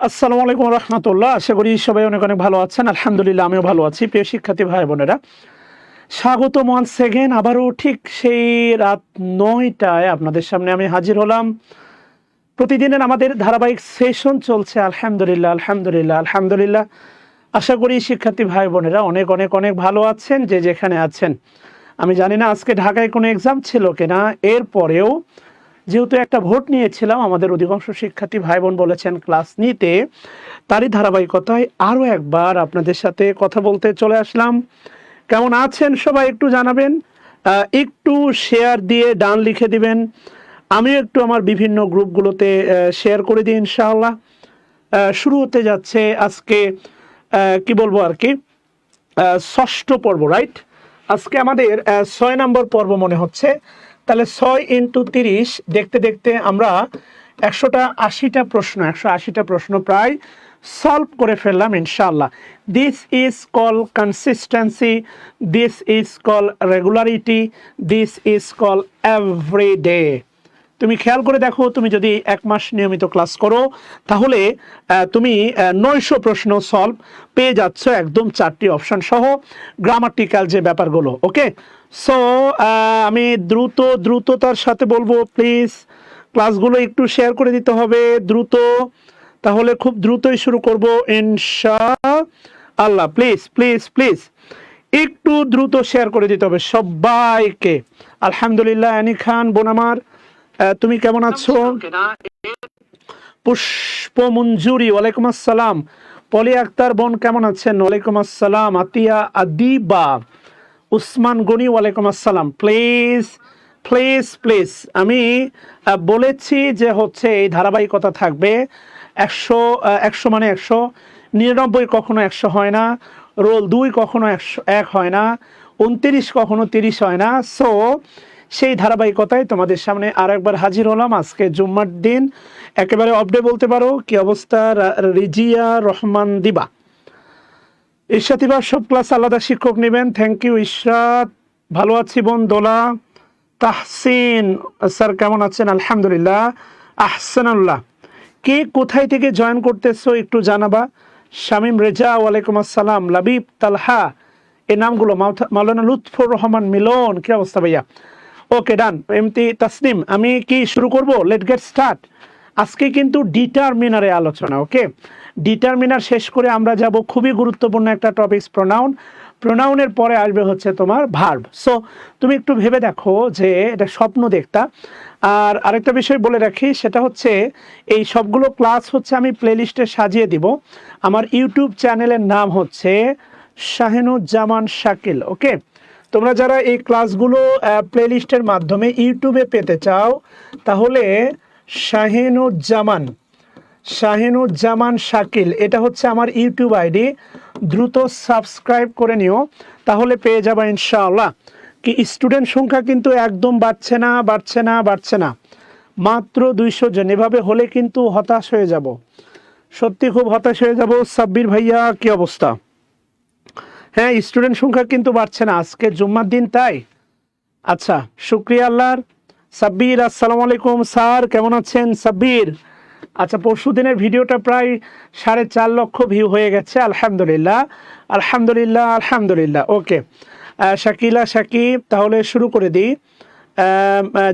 আসসালামু আলাইকুম রহমতুল্লাহ। আশা করি সবাই অনেক অনেক ভালো আছেন। আলহামদুলিল্লাহ আমিও ভালো আছি। প্রিয় শিক্ষার্থী ভাই বোনেরা, স্বাগত ওয়ান্স সেকেন্ড। আবারও ঠিক সেই রাত 9টায় আপনাদের সামনে আমি হাজির হলাম। প্রতিদিনের আমাদের ধারাবাহিক সেশন চলছে। আলহামদুলিল্লাহ আলহামদুলিল্লাহ আলহামদুলিল্লাহ। আশা করি শিক্ষার্থী ভাই বোনেরা অনেক অনেক অনেক ভালো আছেন যে যেখানে আছেন। আমি জানি না আজকে ঢাকায় কোনো এক্সাম ছিল কিনা, এরপরেও যেহেতু একটা ভোট নিয়েছিলাম, আমাদের অধিকাংশ শিক্ষার্থী ভাই বোন বলেছেন ক্লাস নিতে, তারই ধারাবাহিকতায় আরও একবার আপনাদের সাথে কথা বলতে চলে আসলাম। কেমন আছেন সবাই একটু জানাবেন, একটু শেয়ার দিয়ে ডান লিখে দিবেন। আমিও একটু আমার বিভিন্ন গ্রুপগুলোতে শেয়ার করে দিই ইনশাআল্লাহ। শুরু হতে যাচ্ছে আজকে কি বলবো আর কি, ষষ্ঠ পর্ব, রাইট? আজকে আমাদের 6 নম্বর পর্ব মনে হচ্ছে। তাহলে 6 × 30 দেখতে দেখতে আমরা 180টা প্রশ্ন প্রায় সলভ করে ফেললাম ইনশাআল্লাহ। This is call consistency, this is call regularity, this is call everyday. তুমি খেয়াল করে দেখো, তুমি যদি 1 মাস নিয়মিত ক্লাস করো তাহলে তুমি 900 প্রশ্ন সলভ পেয়ে যাচ্ছ, একদম 4টি অপশন সহ গ্রামাটিক্যাল যে ব্যাপারগুলো। ওকে, সো আমি দ্রুততার সাথে বলবো, প্লিজ ক্লাসগুলো একটু শেয়ার করে দিতে হবে দ্রুত, তাহলে খুব দ্রুতই শুরু করব ইনশাআল্লাহ। প্লিজ প্লিজ প্লিজ একটু দ্রুত শেয়ার করে দিতে হবে সবাইকে। আলহামদুলিল্লাহ। অ্যানি খান বোন আমার, তুমি কেমন আছো? পুষ্প মঞ্জুরি, ওয়ালাইকুম আসসালাম। পলি আক্তার বোন কেমন আছেন? ওয়ালাইকুম আসসালাম। আতিয়া আদিবা, উসমান গনি, ওয়ালাইকুম আসসালাম। প্লিজ প্লিজ প্লিজ, আমি বলেছি যে হচ্ছে এই ধারাবাহিকতা থাকবে। 100 মানে 100, 99 কখনো 100 হয় না, রোল 2 কখনো 101 হয় না, 29 কখনো 30 হয় না। সো সেই ধারাবাহিকতায় তোমাদের সামনে আর একবার হাজির হলাম। আজকে জুম্মার দিন, একেবারে অফডে বলতে পারো। কি অবস্থা রিজিয়া রহমান দিবা? ইশরাত দিবা, সব ক্লাস আলাদা শিক্ষক নেবেন। Thank you Ishrat. ভালো আছি বোন। দোলা তাহসিন স্যার কেমন আছেন? আলহামদুলিল্লাহ আহসানুল্লাহ। কে কোথায় থেকে জয়েন করতেছো একটু জানাবা। শামীম রেজা, ওয়ালাইকুম আসসালাম। লাবিব তালহা, এই নামগুলো। মাওলানা লুৎফর রহমান মিলন, কি অবস্থা ভাইয়া? ওকে ডান। এমতি তাসনিম, আমি কি শুরু করব? Late get start. আজকে কিন্তু ডিটারমিনারে আলোচনা। ওকে, ডিটারমিনার শেষ করে আমরা যাব খুবই গুরুত্বপূর্ণ একটা টপিকস, প্রোনাউন। প্রোনাউনের পরে আসবে হচ্ছে তোমার ভার্ব। সো তুমি একটু ভেবে দেখো যে এটা স্বপ্ন দেখতা। আর আরেকটা বিষয় বলে রাখি, সেটা হচ্ছে এই সবগুলো ক্লাস হচ্ছে আমি প্লেলিস্টে সাজিয়ে দিব। আমার ইউটিউব চ্যানেলের নাম হচ্ছে শাহিনুজ্জামান শাকিল। ওকে, তোমরা যারা এই ক্লাসগুলো প্লেলিস্টের মাধ্যমে ইউটিউবে পেতে চাও তাহলে শাহিনুজ্জামান শাকিল, এটা হচ্ছে আমার ইউটিউব আইডি। দ্রুত সাবস্ক্রাইব করে নিও, তাহলে পেয়ে যাবা ইনশাআল্লাহ। কি স্টুডেন্ট সংখ্যা কিন্তু একদম বাড়ছে না, মাত্র 200 জন। এভাবে হলে কিন্তু হতাশ হয়ে যাব, সত্যি খুব হতাশ হয়ে যাব। সাব্বির ভাইয়া কি অবস্থা? হ্যাঁ, স্টুডেন্ট সংখ্যা কিন্তু বাড়ছে না, আজকে জুম্মার দিন তাই। আচ্ছা, শুক্রিয়া আল্লাহর। সাব্বির আসসালামু আলাইকুম স্যার, কেমন আছেন সাব্বির? আচ্ছা, পরশু দিনের ভিডিওটা প্রায় 4.5 লক্ষ ভিউ হয়ে গেছে। আলহামদুলিল্লাহ আলহামদুলিল্লাহ আলহামদুলিল্লাহ। ওকে, শাকিলা শাকিব, তাহলে শুরু করে দিই।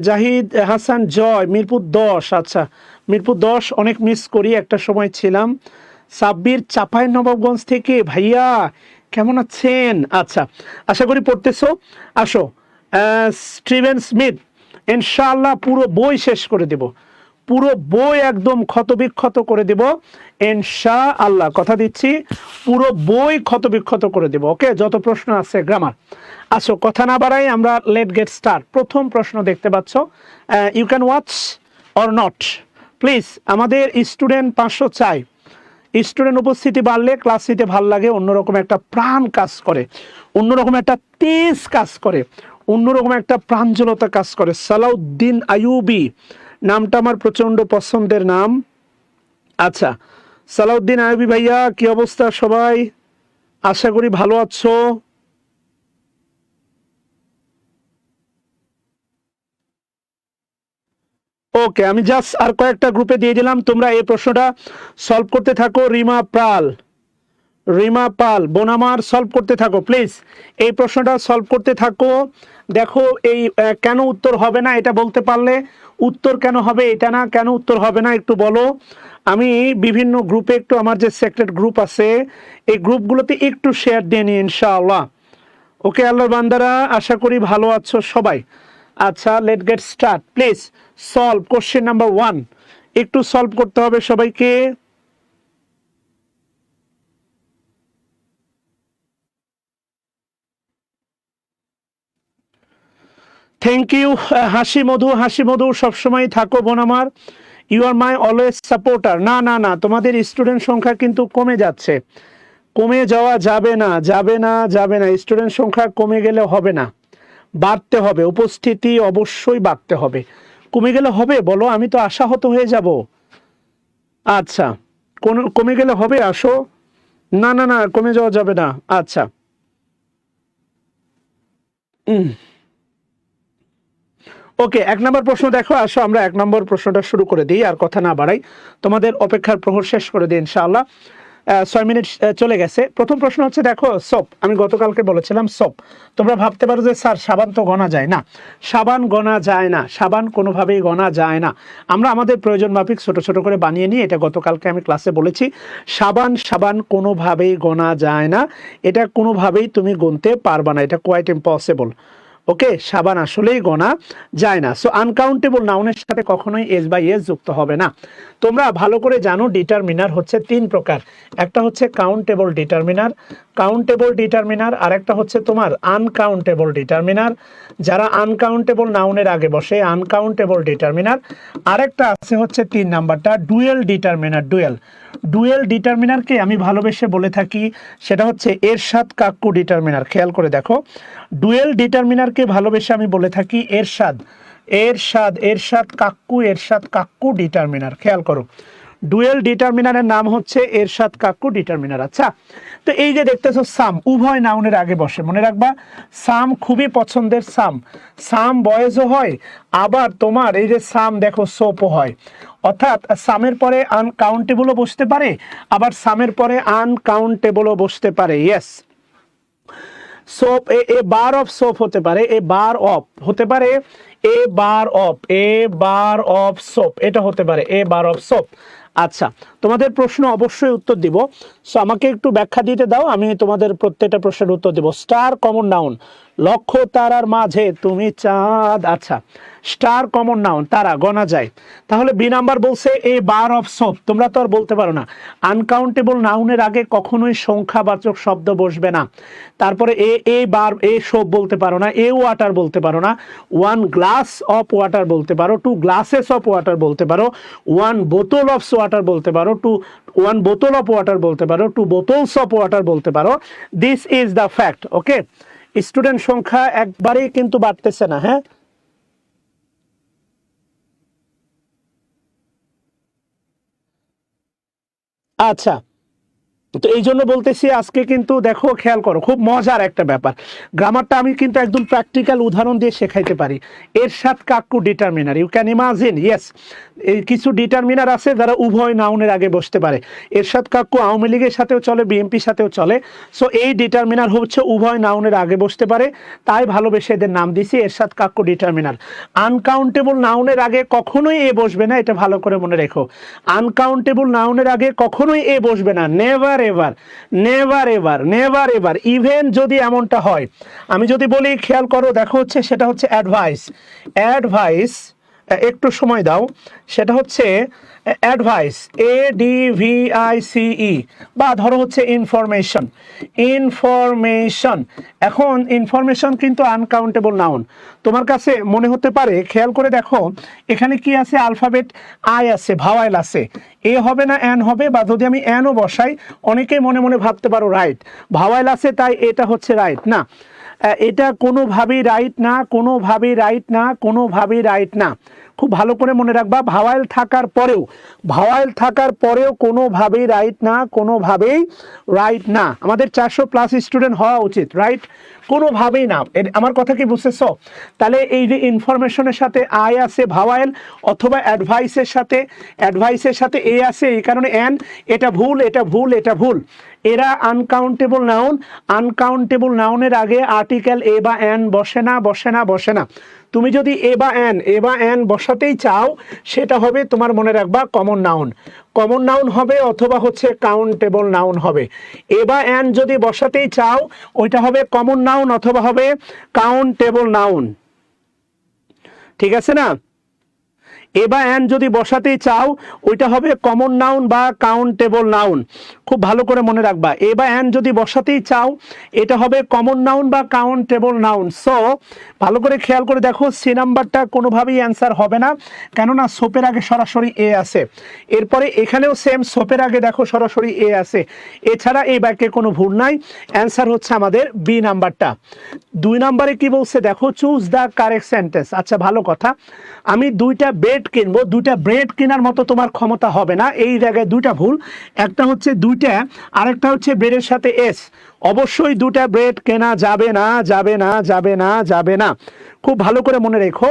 জাহিদ হাসান জয়, মিরপুর 10। আচ্ছা, মিরপুর 10 অনেক মিস করি, একটা সময় ছিলাম। সাব্বির চাঁপাইনবাবগঞ্জ থেকে, ভাইয়া কেমন আছেন? আচ্ছা, আশা করি পড়তেছো। আসো, স্টিভেন স্মিথ, ইনশাআল্লাহ পুরো বই শেষ করে দেব, পুরো বই একদম ক্ষতবিক্ষত করে দেব ইনশাআল্লাহ, কথা দিচ্ছি। পুরো বই ক্ষতবিক্ষত করে দেব। ওকে, যত প্রশ্ন আছে গ্রামার। আসো, কথা না বাড়াই আমরা লেট গেট স্টার্ট। প্রথম প্রশ্ন দেখতে পাচ্ছ, you can watch or not please. আমাদের স্টুডেন্ট 500 চাই। স্টুডেন্ট উপস্থিতি বাড়লে ক্লাস নিতে ভাল লাগে, অন্যরকম একটা প্রাণ কাজ করে, অন্যরকম একটা তেজ কাজ করে, অন্যরকম একটা প্রাঞ্জলতা কাজ করে। সালাউদ্দিন আইয়ুবী নামটা আমার প্রচন্ড পছন্দের নাম। আচ্ছা, সালাউদ্দিন আইয়ুবী ভাইয়া কি অবস্থা সবাই? আশা করি ভালো আছো। ওকে, আমি জাস্ট আর কয়েকটা গ্রুপে দিয়ে দিলাম, তোমরা এই প্রশ্নটা সলভ করতে থাকো। রিমা পাল বোনামার সলভ করতে থাকো প্লিজ, এই প্রশ্নটা সলভ করতে থাকো। দেখো এই কেন উত্তর হবে না এটা বলতে পারলে, উত্তর কেন হবে এটা না, কেন উত্তর হবে না একটু বলো। আমি বিভিন্ন গ্রুপে একটু, আমার যে সিক্রেট গ্রুপ আছে এই গ্রুপগুলোতে একটু শেয়ার দিয়ে নিই ইনশাআল্লাহ। ওকে আল্লাহর বান্দারা, আশা করি ভালো আছো সবাই। আচ্ছা, let get start. Please solve question number 1, একটু সলভ করতে হবে সবাইকে। Thank you. হাসি মধু সবসময় থাকো বোন আমার, you are my always supporter. না না না, তোমাদের স্টুডেন্ট সংখ্যা কিন্তু কমে যাচ্ছে, কমে যাওয়া যাবে না, স্টুডেন্ট সংখ্যা কমে গেলে হবে না, বাড়তে হবে, উপস্থিতি অবশ্যই বাড়তে হবে। কমে গেলে হবে বলো, আমি তো আশাহত হয়ে যাব। আচ্ছা, কমে গেলে হবে, আসো। না না না, কমে যাওয়া যাবে না। আচ্ছা, ওকে, 1 নম্বর প্রশ্ন দেখো, আসো আমরা 1 নম্বর প্রশ্নটা শুরু করে দিই, আর কথা না বাড়াই, তোমাদের অপেক্ষার প্রহর শেষ করে দিই ইনশাআল্লাহ। 6 মিনিট চলে গেছে। প্রথম প্রশ্ন হচ্ছে দেখো, সোপ, আমি গতকালকে বলেছিলাম সোপ। তোমরা ভাবতে পারো যে স্যার সাবান তো গণা যায় না, সাবান গণা যায় না, সাবান কোনোভাবেই গণা যায় না। আমরা আমাদের প্রয়োজন মাফিক ছোট ছোট করে বানিয়ে নিই, এটা গতকালকে আমি ক্লাসে বলেছি। সাবান কোনোভাবেই গণা যায় না, এটা কোনোভাবেই তুমি গুনতে পারবা না, এটা কোয়াইট ইম্পসিবল। ওকে, সাবান আসলেই গণা যায় না। সো আনকাউন্টেবল নাউনের সাথে কখনোই এস বাই এস যুক্ত হবে না। তোমরা ভালো করে জানো ডিটারমিনার হচ্ছে 3 প্রকার, একটা হচ্ছে কাউন্টেবল ডিটারমিনার, আর একটা হচ্ছে তোমার আনকাউন্টেবল ডিটারমিনার। যারা আনকাউন্টেবল নাউনের আগে বসে আনকাউন্টেবল ডিটারমিনার। আরেকটা আছে হচ্ছে 3 নাম্বারটা ডুয়েল ডিটারমিনার। ডুয়েল ডিটারমিনারকে আমি ভালোবেসে বলে থাকি, সেটা হচ্ছে এরশাদ কাক্কু ডিটারমিনার। খেয়াল করে দেখো, ডুয়েল ডিটারমিনারকে ভালোবেসে আমি বলে থাকি এরশাদ কাক্কু ডিটারমিনার। খেয়াল করো, ডুয়েল ডিটারমিনারের নাম হচ্ছে এরশাদ কাক্কু ডিটারমিনার। আচ্ছা, তো এই যে দেখতেছো সাম উভয় নাউনের আগে বসে, মনে রাখবা সাম খুবই পছন্দের, সাম বয়েজও হয়, আবার তোমার এই যে সাম দেখো সোপও হয়। অর্থাৎ সামের পরে আনকাউন্টেবলও বসতে পারে, আবার সামের পরে আনকাউন্টেবলও বসতে পারে। Yes, soap A bar of soap হতে পারে, এ বার অফ হতে পারে, এ বার অফ সোপ এটা হতে পারে, এ বার অফ সোপ। আচ্ছা, তোমাদের প্রশ্ন অবশ্যই উত্তর দিব, সো আমাকে একটু ব্যাখ্যা দিতে দাও, আমি তোমাদের প্রত্যেকটা প্রশ্নের উত্তর দেব। স্টার কমন নাউন, লক্ষ তারার মাঝে তুমি চাঁদ। আচ্ছা, স্টার কমন নাউন, তারা গণা যায়, তাহলে বি নাম্বার বলছে এ বার অফ সোপ। তোমরা তো আর বলতে পারো না আনকাউন্টেবল নাউনের আগে কখনোই সংখ্যাবাচক শব্দ বসবে না। তারপরে এ বার এ সোপ বলতে পারো না, এ ওয়াটার বলতে পারো না, 1 গ্লাস অফ ওয়াটার বলতে পারো, 2 গ্লাসেস অফ ওয়াটার বলতে পারো, 1 বোতল অফ ওয়াটার বলতে পারো, 1 বোতল অফ ওয়াটার বলতে পারো, 2 বোতলস অফ ওয়াটার বলতে পারো। This is the fact. Okay, student সংখ্যা একবারেই কিন্তু বাড়তেছে না। হ্যাঁ, আচ্ছা, তো এই জন্য বলতেছি আজকে কিন্তু দেখো, খেয়াল করো, খুব মজার একটা ব্যাপার, গ্রামারটা আমি কিন্তু একদম প্র্যাকটিক্যাল উদাহরণ দিয়ে শেখাইতে পারি। এরশাদ কাক্কু determiner, you can imagine. Yes, এই কিছু ডিটারমিনার আছে যারা উভয় নাউনের আগে বসতে পারে। এরশাদ কাক্কু আওয়ামী লীগের সাথেও চলে, বিএনপির সাথেও চলে। সো এই ডিটারমিনার হচ্ছে উভয় নাউনের আগে বসতে পারে, তাই ভালোবেসে এদের নাম দিছি এরশাদ কাক্কু ডিটারমিনার। আনকাউন্টেবল নাউনের আগে কখনোই এ বসবে না, এটা ভালো করে মনে রেখো। আনকাউন্টেবল নাউনের আগে কখনোই এ বসবে না, নেভার এভার। ইভেন যদি এমনটা হয়, আমি যদি বলি, খেয়াল করো, দেখো হচ্ছে সেটা হচ্ছে অ্যাডভাইস, একটু সময় দাও, সেটা হচ্ছে অ্যাডভাইস, ADVICE, বা ধরো হচ্ছে ইনফরমেশন। এখন ইনফরমেশন কিন্তু আনকাউন্টেবল নাউন। তোমার কাছে মনে হতে পারে, খেয়াল করে দেখো, এখানে কি আছে, আলফাবেট আই আছে, ভাওয়াইল আছে, এ হবে না অ্যান হবে, বা যদি আমি অ্যানও বসাই অনেকে মনে মনে ভাবতে পারো রাইট, ভাওয়াইল আছে তাই এটা হচ্ছে রাইট। না, এটা কোনোভাবেই রাইট না, খুব ভালো করে মনে রাখবা, ভাওয়াল থাকার পরেও কোনোভাবেই রাইট না, কোনোভাবেই রাইট না। আমাদের 400+ স্টুডেন্ট হওয়া উচিত, রাইট? কোনোভাবেই না। আমার কথা কি বুঝতেছো? তাহলে এই যে ইনফরমেশনের সাথে আই আছে ভাওয়াল, অথবা অ্যাডভাইসের সাথে এ আছে, এই কারণে এন। এটা ভুল, এটা ভুল, এটা ভুল। এরা আনকাউন্টেবল নাউনের আগে আর্টিকেল এ বা এন বসে না। তুমি যদি এ বা এন বসাতেই চাও, সেটা হবে, তোমার মনে রাখবা, কমন নাউন হবে, অথবা হচ্ছে কাউন্টেবল নাউন হবে। এ বা এন যদি বসাতেই চাও, ওইটা হবে কমন নাউন অথবা হবে কাউন্টেবল নাউন। ঠিক আছে না? এ বা এন যদি বসাতেই চাও, ওইটা হবে কমন নাউন বা কাউন্টেবল নাউন। খুব ভালো করে মনে রাখবা, এ বা এন যদি বসাতেই চাও, এটা হবে কমন নাউন বা কাউন্টেবল নাউন। সো ভালো করে খেয়াল করে দেখো, সি নাম্বারটা কোনোভাবেই অ্যান্সার হবে না, কেননা সোপের আগে সরাসরি এ আছে। এরপরে এখানেও সেম, সোপের আগে দেখো সরাসরি এ আছে। এছাড়া এই বাক্যে কোনো ভুল নাই। অ্যান্সার হচ্ছে আমাদের বি নাম্বারটা। 2 নম্বরে কি বলছে দেখো, চুজ দ্য কারেক্ট সেন্টেন্স। আচ্ছা, ভালো কথা, আমি 2টা ব্রেড কিনবো, 2টা ব্রেড কেনার মতো তোমার ক্ষমতা হবে না। এই জায়গায় 2টা ভুল, একটা হচ্ছে 2টা, আরেকটা হচ্ছে ব্রেডের সাথে এস। অবশ্যই 2টা ব্রেড কেনা যাবে না। খুব ভালো করে মনে রেখো,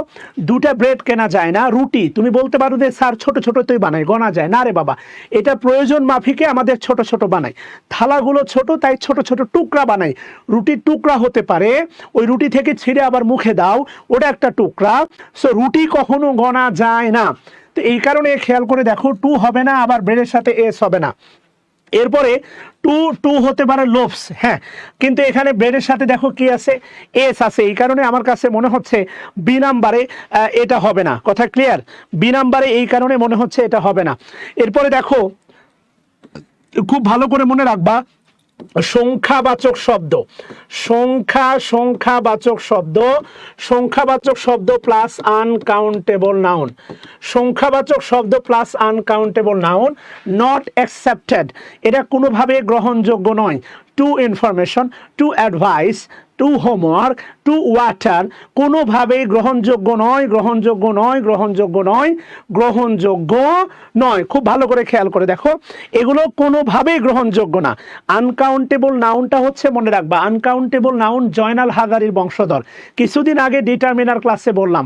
2টা ব্রেড কেনা যায় না। রুটি তুমি বলতে পারো যে স্যার ছোট ছোটই বানাই, গণা যায় না। রে বাবা, এটা প্রয়োজন মাফিকে আমাদের ছোট বানাই, থালাগুলো ছোট, তাই ছোট টুকরা বানাই। রুটির টুকরা হতে পারে, ওই রুটি থেকে ছিঁড়ে আবার মুখে দাও, ওটা একটা টুকরা। সো রুটি কখনো গণা যায় না। তো এই কারণে খেয়াল করে দেখো, 2 হবে না, আবার ব্রেডের সাথে এস হবে না। এরপরে টু হতে পারে লোভস, হ্যাঁ, কিন্তু এখানে ব্রেডের সাথে দেখো কি আছে, এস আছে। এই কারণে আমার কাছে মনে হচ্ছে বি নাম্বারে এটা হবে না। কথা ক্লিয়ার? বি নাম্বারে এই কারণে মনে হচ্ছে এটা হবে না। এরপরে দেখো, খুব ভালো করে মনে রাখবা, সংখ্যাবাচক শব্দ plus uncountable noun, not accepted, এটা কোনোভাবে গ্রহণযোগ্য নয়। Two information, two advice, two homework, two water, কোনোভাবেই গ্রহণযোগ্য নয়। খুব ভালো করে খেয়াল করে দেখো, এগুলো কোনোভাবেই গ্রহণযোগ্য না। আনকাউন্টেবল নাউনটা হচ্ছে, মনে রাখবা, আনকাউন্টেবল নাউন জয়নাল হাজারীর বংশধর। কিছুদিন আগে ডিটারমিনার ক্লাসে বললাম,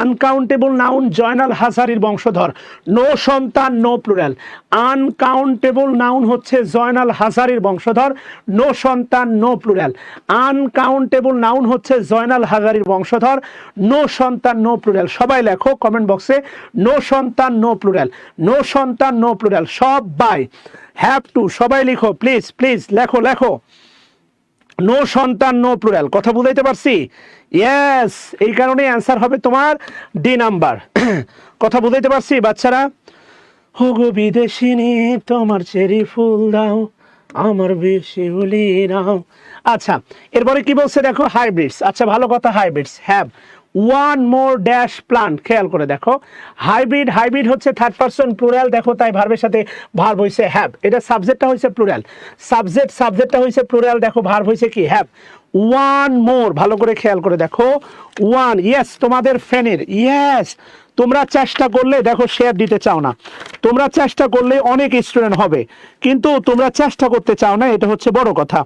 আনকাউন্টেবল নাউন জয়নাল হাজারীর বংশধর। নো সন্তান, নো প্লুরাল। আনকাউন্টেবল নাউন হচ্ছে জয়নাল হাজারীর বংশধর, নো সন্তান, নো প্লুরাল। আনকাউন্টেবল নাউন হচ্ছে জয়নাল হাজারীর বংশধর, নো সন্তান, নো প্লুরাল। সবাই লেখো কমেন্ট বক্সে, নো সন্তান, নো প্লুরাল। সব বাই হ্যাভ টু, সবাই লিখো প্লিজ লেখো। নো সন্তান, নো প্লুরাল। কথা বুঝাইতে পারছি? ইয়েস, এই কারণে অ্যান্সার হবে তোমার ডি নাম্বার। কথা বুঝাইতে পারছি বাচ্চারা? হোগো বিদেশিনী, তোমার চেরি ফুল দাও, আমার বেশি বলি নাও। আচ্ছা, এরপরে কি বলছে দেখো, হাইব্রিডস। আচ্ছা, ভালো কথা, hybrids have one more dash plant. খেয়াল করে দেখো, হাইব্রিড হচ্ছে থার্ড পারসন প্লুরাল, দেখো তাই ভার্বের সাথে ভার্ব হইছে হ্যাভ। এটা সাবজেক্টটা হইছে প্লুরাল, সাবজেক্টটা হইছে প্লুরাল, দেখো ভার্ব হইছে কি, হ্যাভ। ওয়ান মোর, ভালো করে খেয়াল করে দেখো, ওয়ান, ইয়েস, তোমাদের ফ্যানের, ইয়েস। তোমরা চেষ্টা করলে, দেখো শেয়ার দিতে চাও না, তোমরা চেষ্টা করলে অনেক স্টুডেন্ট হবে, কিন্তু তোমরা চেষ্টা করতে চাও না, এটা হচ্ছে বড় কথা।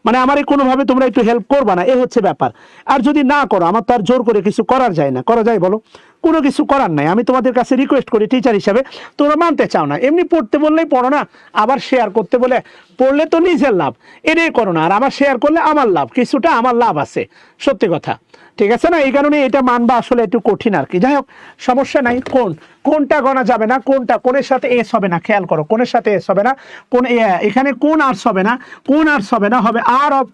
মানে আমারে কোনোভাবে তোমরা একটু হেল্প করবা না, এ হচ্ছে ব্যাপার। আর যদি না করো, আমার তো আর জোর করে কিছু করার যায় না, করা যায় বলো? কোনো কিছু করার নাই। আমি তোমাদের কাছে রিকোয়েস্ট করি টিচার হিসাবে, তোমরা মানতে চাও না। এমনি পড়তে বললেই পড়ো না, আবার শেয়ার করতে বলে পড়লে তো নিজের লাভ, এটাই করো না। আর আমার শেয়ার করলে আমার লাভ, কিছুটা আমার লাভ আছে, সত্যি কথা। ঠিক আছে না? এই কারণে এটা মানবা আসলে একটু কঠিন আর কি। যাই হোক, সমস্যা নাই। কোনটা গণা যাবে না, কোনের সাথে এস হবে না। খেয়াল করো, কোনের সাথে এস হবে না, এখানে কোন আর্টস হবে না, হবে আর অফ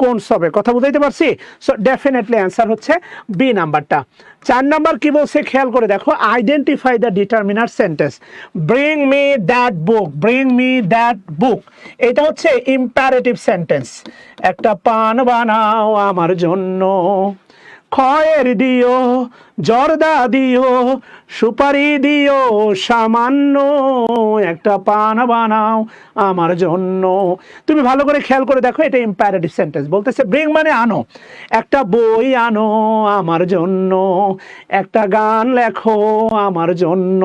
কোনস হবে। কথা বুঝাইতে পারছি? সো ডেফিনেটলি অ্যান্সার হচ্ছে বি নাম্বারটা। 4 নাম্বার কি বলছে খেয়াল করে দেখো, identify the determiner sentence. Bring me that বুক, এটা হচ্ছে ইম্পারেটিভ সেন্টেন্স। একটা পান বানাও আমার জন্য, খয়ের দিও, জর্দা দিও, সুপারি দিও সামান্য, একটা পান বানাও আমার জন্য। তুমি ভালো করে খেয়াল করে দেখো, এটা ইম্পারেটিভ সেন্টেন্স। বলতেছে ব্রিং মানে আনো, একটা বই আনো আমার জন্য, একটা গান লেখো আমার জন্য।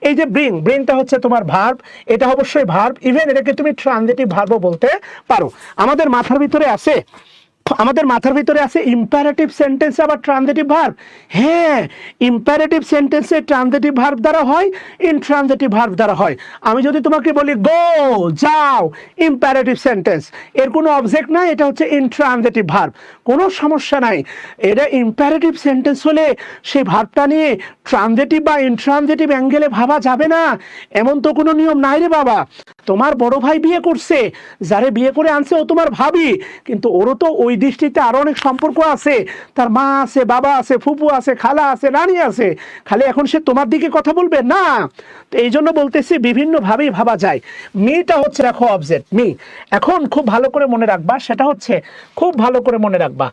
এই যে ব্রিং, ব্রিংটা হচ্ছে তোমার ভার্ব, এটা অবশ্যই ভার্ব, ইভেন এটাকে তুমি ট্রানজিটিভ ভার্বও বলতে পারো। আমাদের মাথার ভিতরে আছে ইম্পারেটিভ সেন্টেন্স আবার ট্রানজিটিভ ভার্ব। হ্যাঁ, ইম্পারেটিভ সেন্টেন্সে ট্রানজিটিভ ভার্ব দ্বারা হয়, ইনট্রানজিটিভ ভার্ব দ্বারা হয়। আমি যদি তোমাকে বলি গো, যাও, ইম্পারেটিভ সেন্টেন্স, এর কোনো অবজেক্ট নাই, এটা হচ্ছে ইনট্রানজিটিভ ভার্ব, কোনো সমস্যা নাই। এটা ইম্পারেটিভ সেন্টেন্স হলে সেই ভার্বটা নিয়ে ট্রানজিটিভ বা ইনট্রানজিটিভ অ্যাঙ্গেলে ভাবা যাবে না, এমন তো কোনো নিয়ম নাই রে বাবা। তোমার বড় ভাই বিয়ে করছে, যারে বিয়ে করে আনছে ও তোমার ভাবি, কিন্তু ওরও তো ওই দৃষ্টিতে আরো অনেক সম্পর্ক আছে, তার মা আছে, বাবা আছে, ফুপু আছে, খালা আছে, রানী আছে, খালি এখন সে তোমার দিকে কথা বলবে না। তো এই জন্য বলতেছি বিভিন্ন ভাবেই ভাবা যায়। মিটা হচ্ছে রাখো অবজেক্ট, মি। এখন খুব ভালো করে মনে রাখবা, সেটা হচ্ছে খুব ভালো করে মনে রাখবা,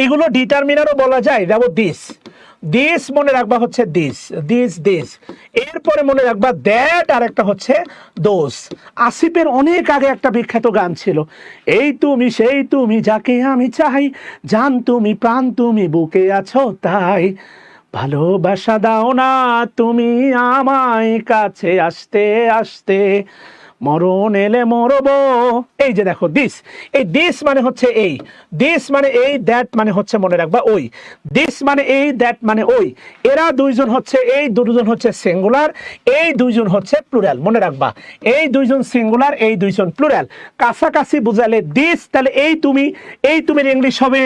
এগুলো ডিটারমিনারও বলা যায়, যেমন দিস, দিস মনে রাখবা হচ্ছে দিস, দিস দিস। এরপরে মনে রাখবা দ্যাট, আর একটা হচ্ছে দোস। আসিফের অনেক আগে একটা বিখ্যাত গান ছিল, এই তুমি সেই তুমি যাকে আমি চাই, জান তুমি প্রাণ তুমি বুকে আছো তাই, ভালোবাসা দাও না তুমি আমায়, কাছে আসতে আসতে মরণ এলে মরবো। এই যে দেখো দিস, এই দিস মানে হচ্ছে এই, দিস মানে এই, দ্যাট মানে হচ্ছে মনে রাখবা ওই, দিস মানে এই, দ্যাট মানে ওই। এরা দুইজন হচ্ছে, এই দুজন হচ্ছে সিঙ্গুলার, এই দুইজন হচ্ছে প্লুরাল, মনে রাখবা এই দুইজন সিঙ্গুলার, এই দুইজন প্লুরাল। কাছাকাছি বুঝালে দিস, তাহলে এই তুমি, এই তুমির ইংলিশ হবে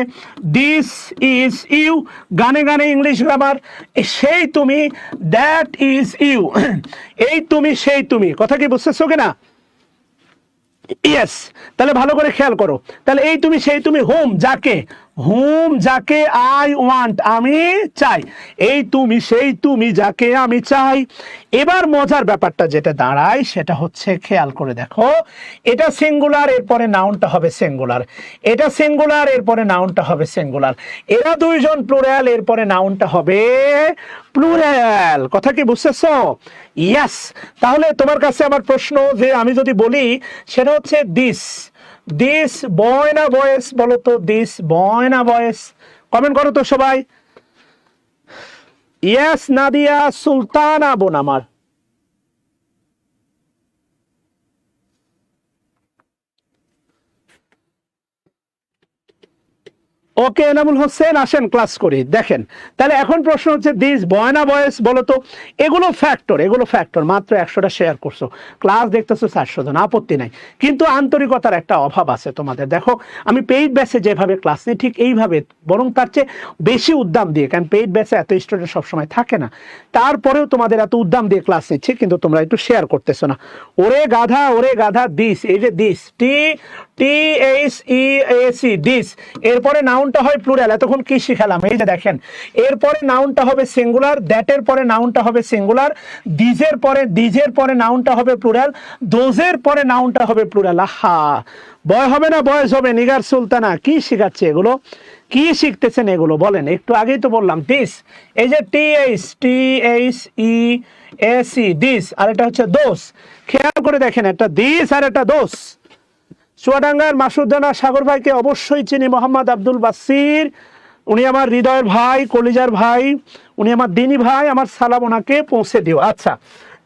দিস ইজ ইউ, গানে গানে ইংলিশ গ্রামার, সেই তুমি, দ্যাট ইজ ইউ, এই তুমি সেই তুমি। কথা কি বুঝতেছো কিনা? ইয়েস। তাহলে ভালো করে খেয়াল করো, তাহলে এই তুমি সেই তুমি, হোম যাকে, হুম যাকে, আই ওয়ান্ট আমি চাই, এই তুমি সেই তুমি যাকে আমি চাই। এবার মজার ব্যাপারটা যেটা দাঁড়ায় সেটা হচ্ছে খেয়াল করে দেখো, এটা সিঙ্গুলার, এরপরে নাউনটা হবে সিঙ্গুলার, এটা সিঙ্গুলার, এরপরে নাউনটা হবে সিঙ্গুলার, এরা দুইজন প্লুরাল, এরপরে নাউনটা হবে প্লুরাল। কথা কি বুঝতেছো? ইয়েস। তাহলে তোমার কাছে আমার প্রশ্ন, যে আমি যদি বলি সেটা হচ্ছে দিস, দিস বয় না বয়েস, বলো তো দিস বয় না বয়েস? কমেন্ট করো তো সবাই। ইয়েস নাদিয়া সুলতানা বোন আমার। ওকে এনামুল হোসেন, আসেন ক্লাস করি। দেখেন, তাহলে এখন প্রশ্ন হচ্ছে দিস বয় না বয়েস, বলো তো? এগুলো ফ্যাক্টর, এগুলো ফ্যাক্টর। মাত্র 100টা শেয়ার করছো, ক্লাস দেখতেছো 400 জন, আপত্তি নাই, কিন্তু আন্তরিকতার একটা অভাব আছে তোমাদের। দেখো আমি পেইড ব্যাচে যেভাবে ক্লাস নিই ঠিক এইভাবে, বরং তার চেয়ে বেশি উদ্দাম দিয়ে, কারণ পেইড ব্যাচে এত স্টুডেন্ট সবসময় থাকে না, তারপরেও তোমাদের এত উদ্দাম দিয়ে ক্লাস নিচ্ছি, কিন্তু তোমরা একটু শেয়ার করতেছো না। ওরে গাধা, ওরে গাধা, দিস, এই যে this, T T H E A C, this, এরপরে নাউনটা হয় প্লুরাল। এতক্ষণ কি শিখালাম? এই যে দেখেন, এরপরে নাউনটা হবে সিঙ্গুলার, দ্যাটের পরে নাউনটা হবে সিঙ্গুলার, দিজের পরে নাউনটা হবে প্লুরাল, দোজের পরে নাউনটা হবে প্লুরাল। আহা, বয় হবে না বয়স হবে? নিগার সুলতানা কি শিখাচ্ছে এগুলো? কি শিখতেছেন এগুলো বলেন? একটু আগেই তো বললাম দিস, এই যে T H E A C, this, আর এটা হচ্ছে দোস। খেয়াল করে দেখেন, একটা দিস আর একটা দোস। চুয়াডাঙ্গার মাসুদানা সাগর ভাইকে অবশ্যই চিনি, মোহাম্মদ আব্দুল বাসির, উনি আমার হৃদয়ের ভাই, কলিজার ভাই, উনি আমার দিনী ভাই, আমার সালাম ওনাকে পৌঁছে দিও। আচ্ছা,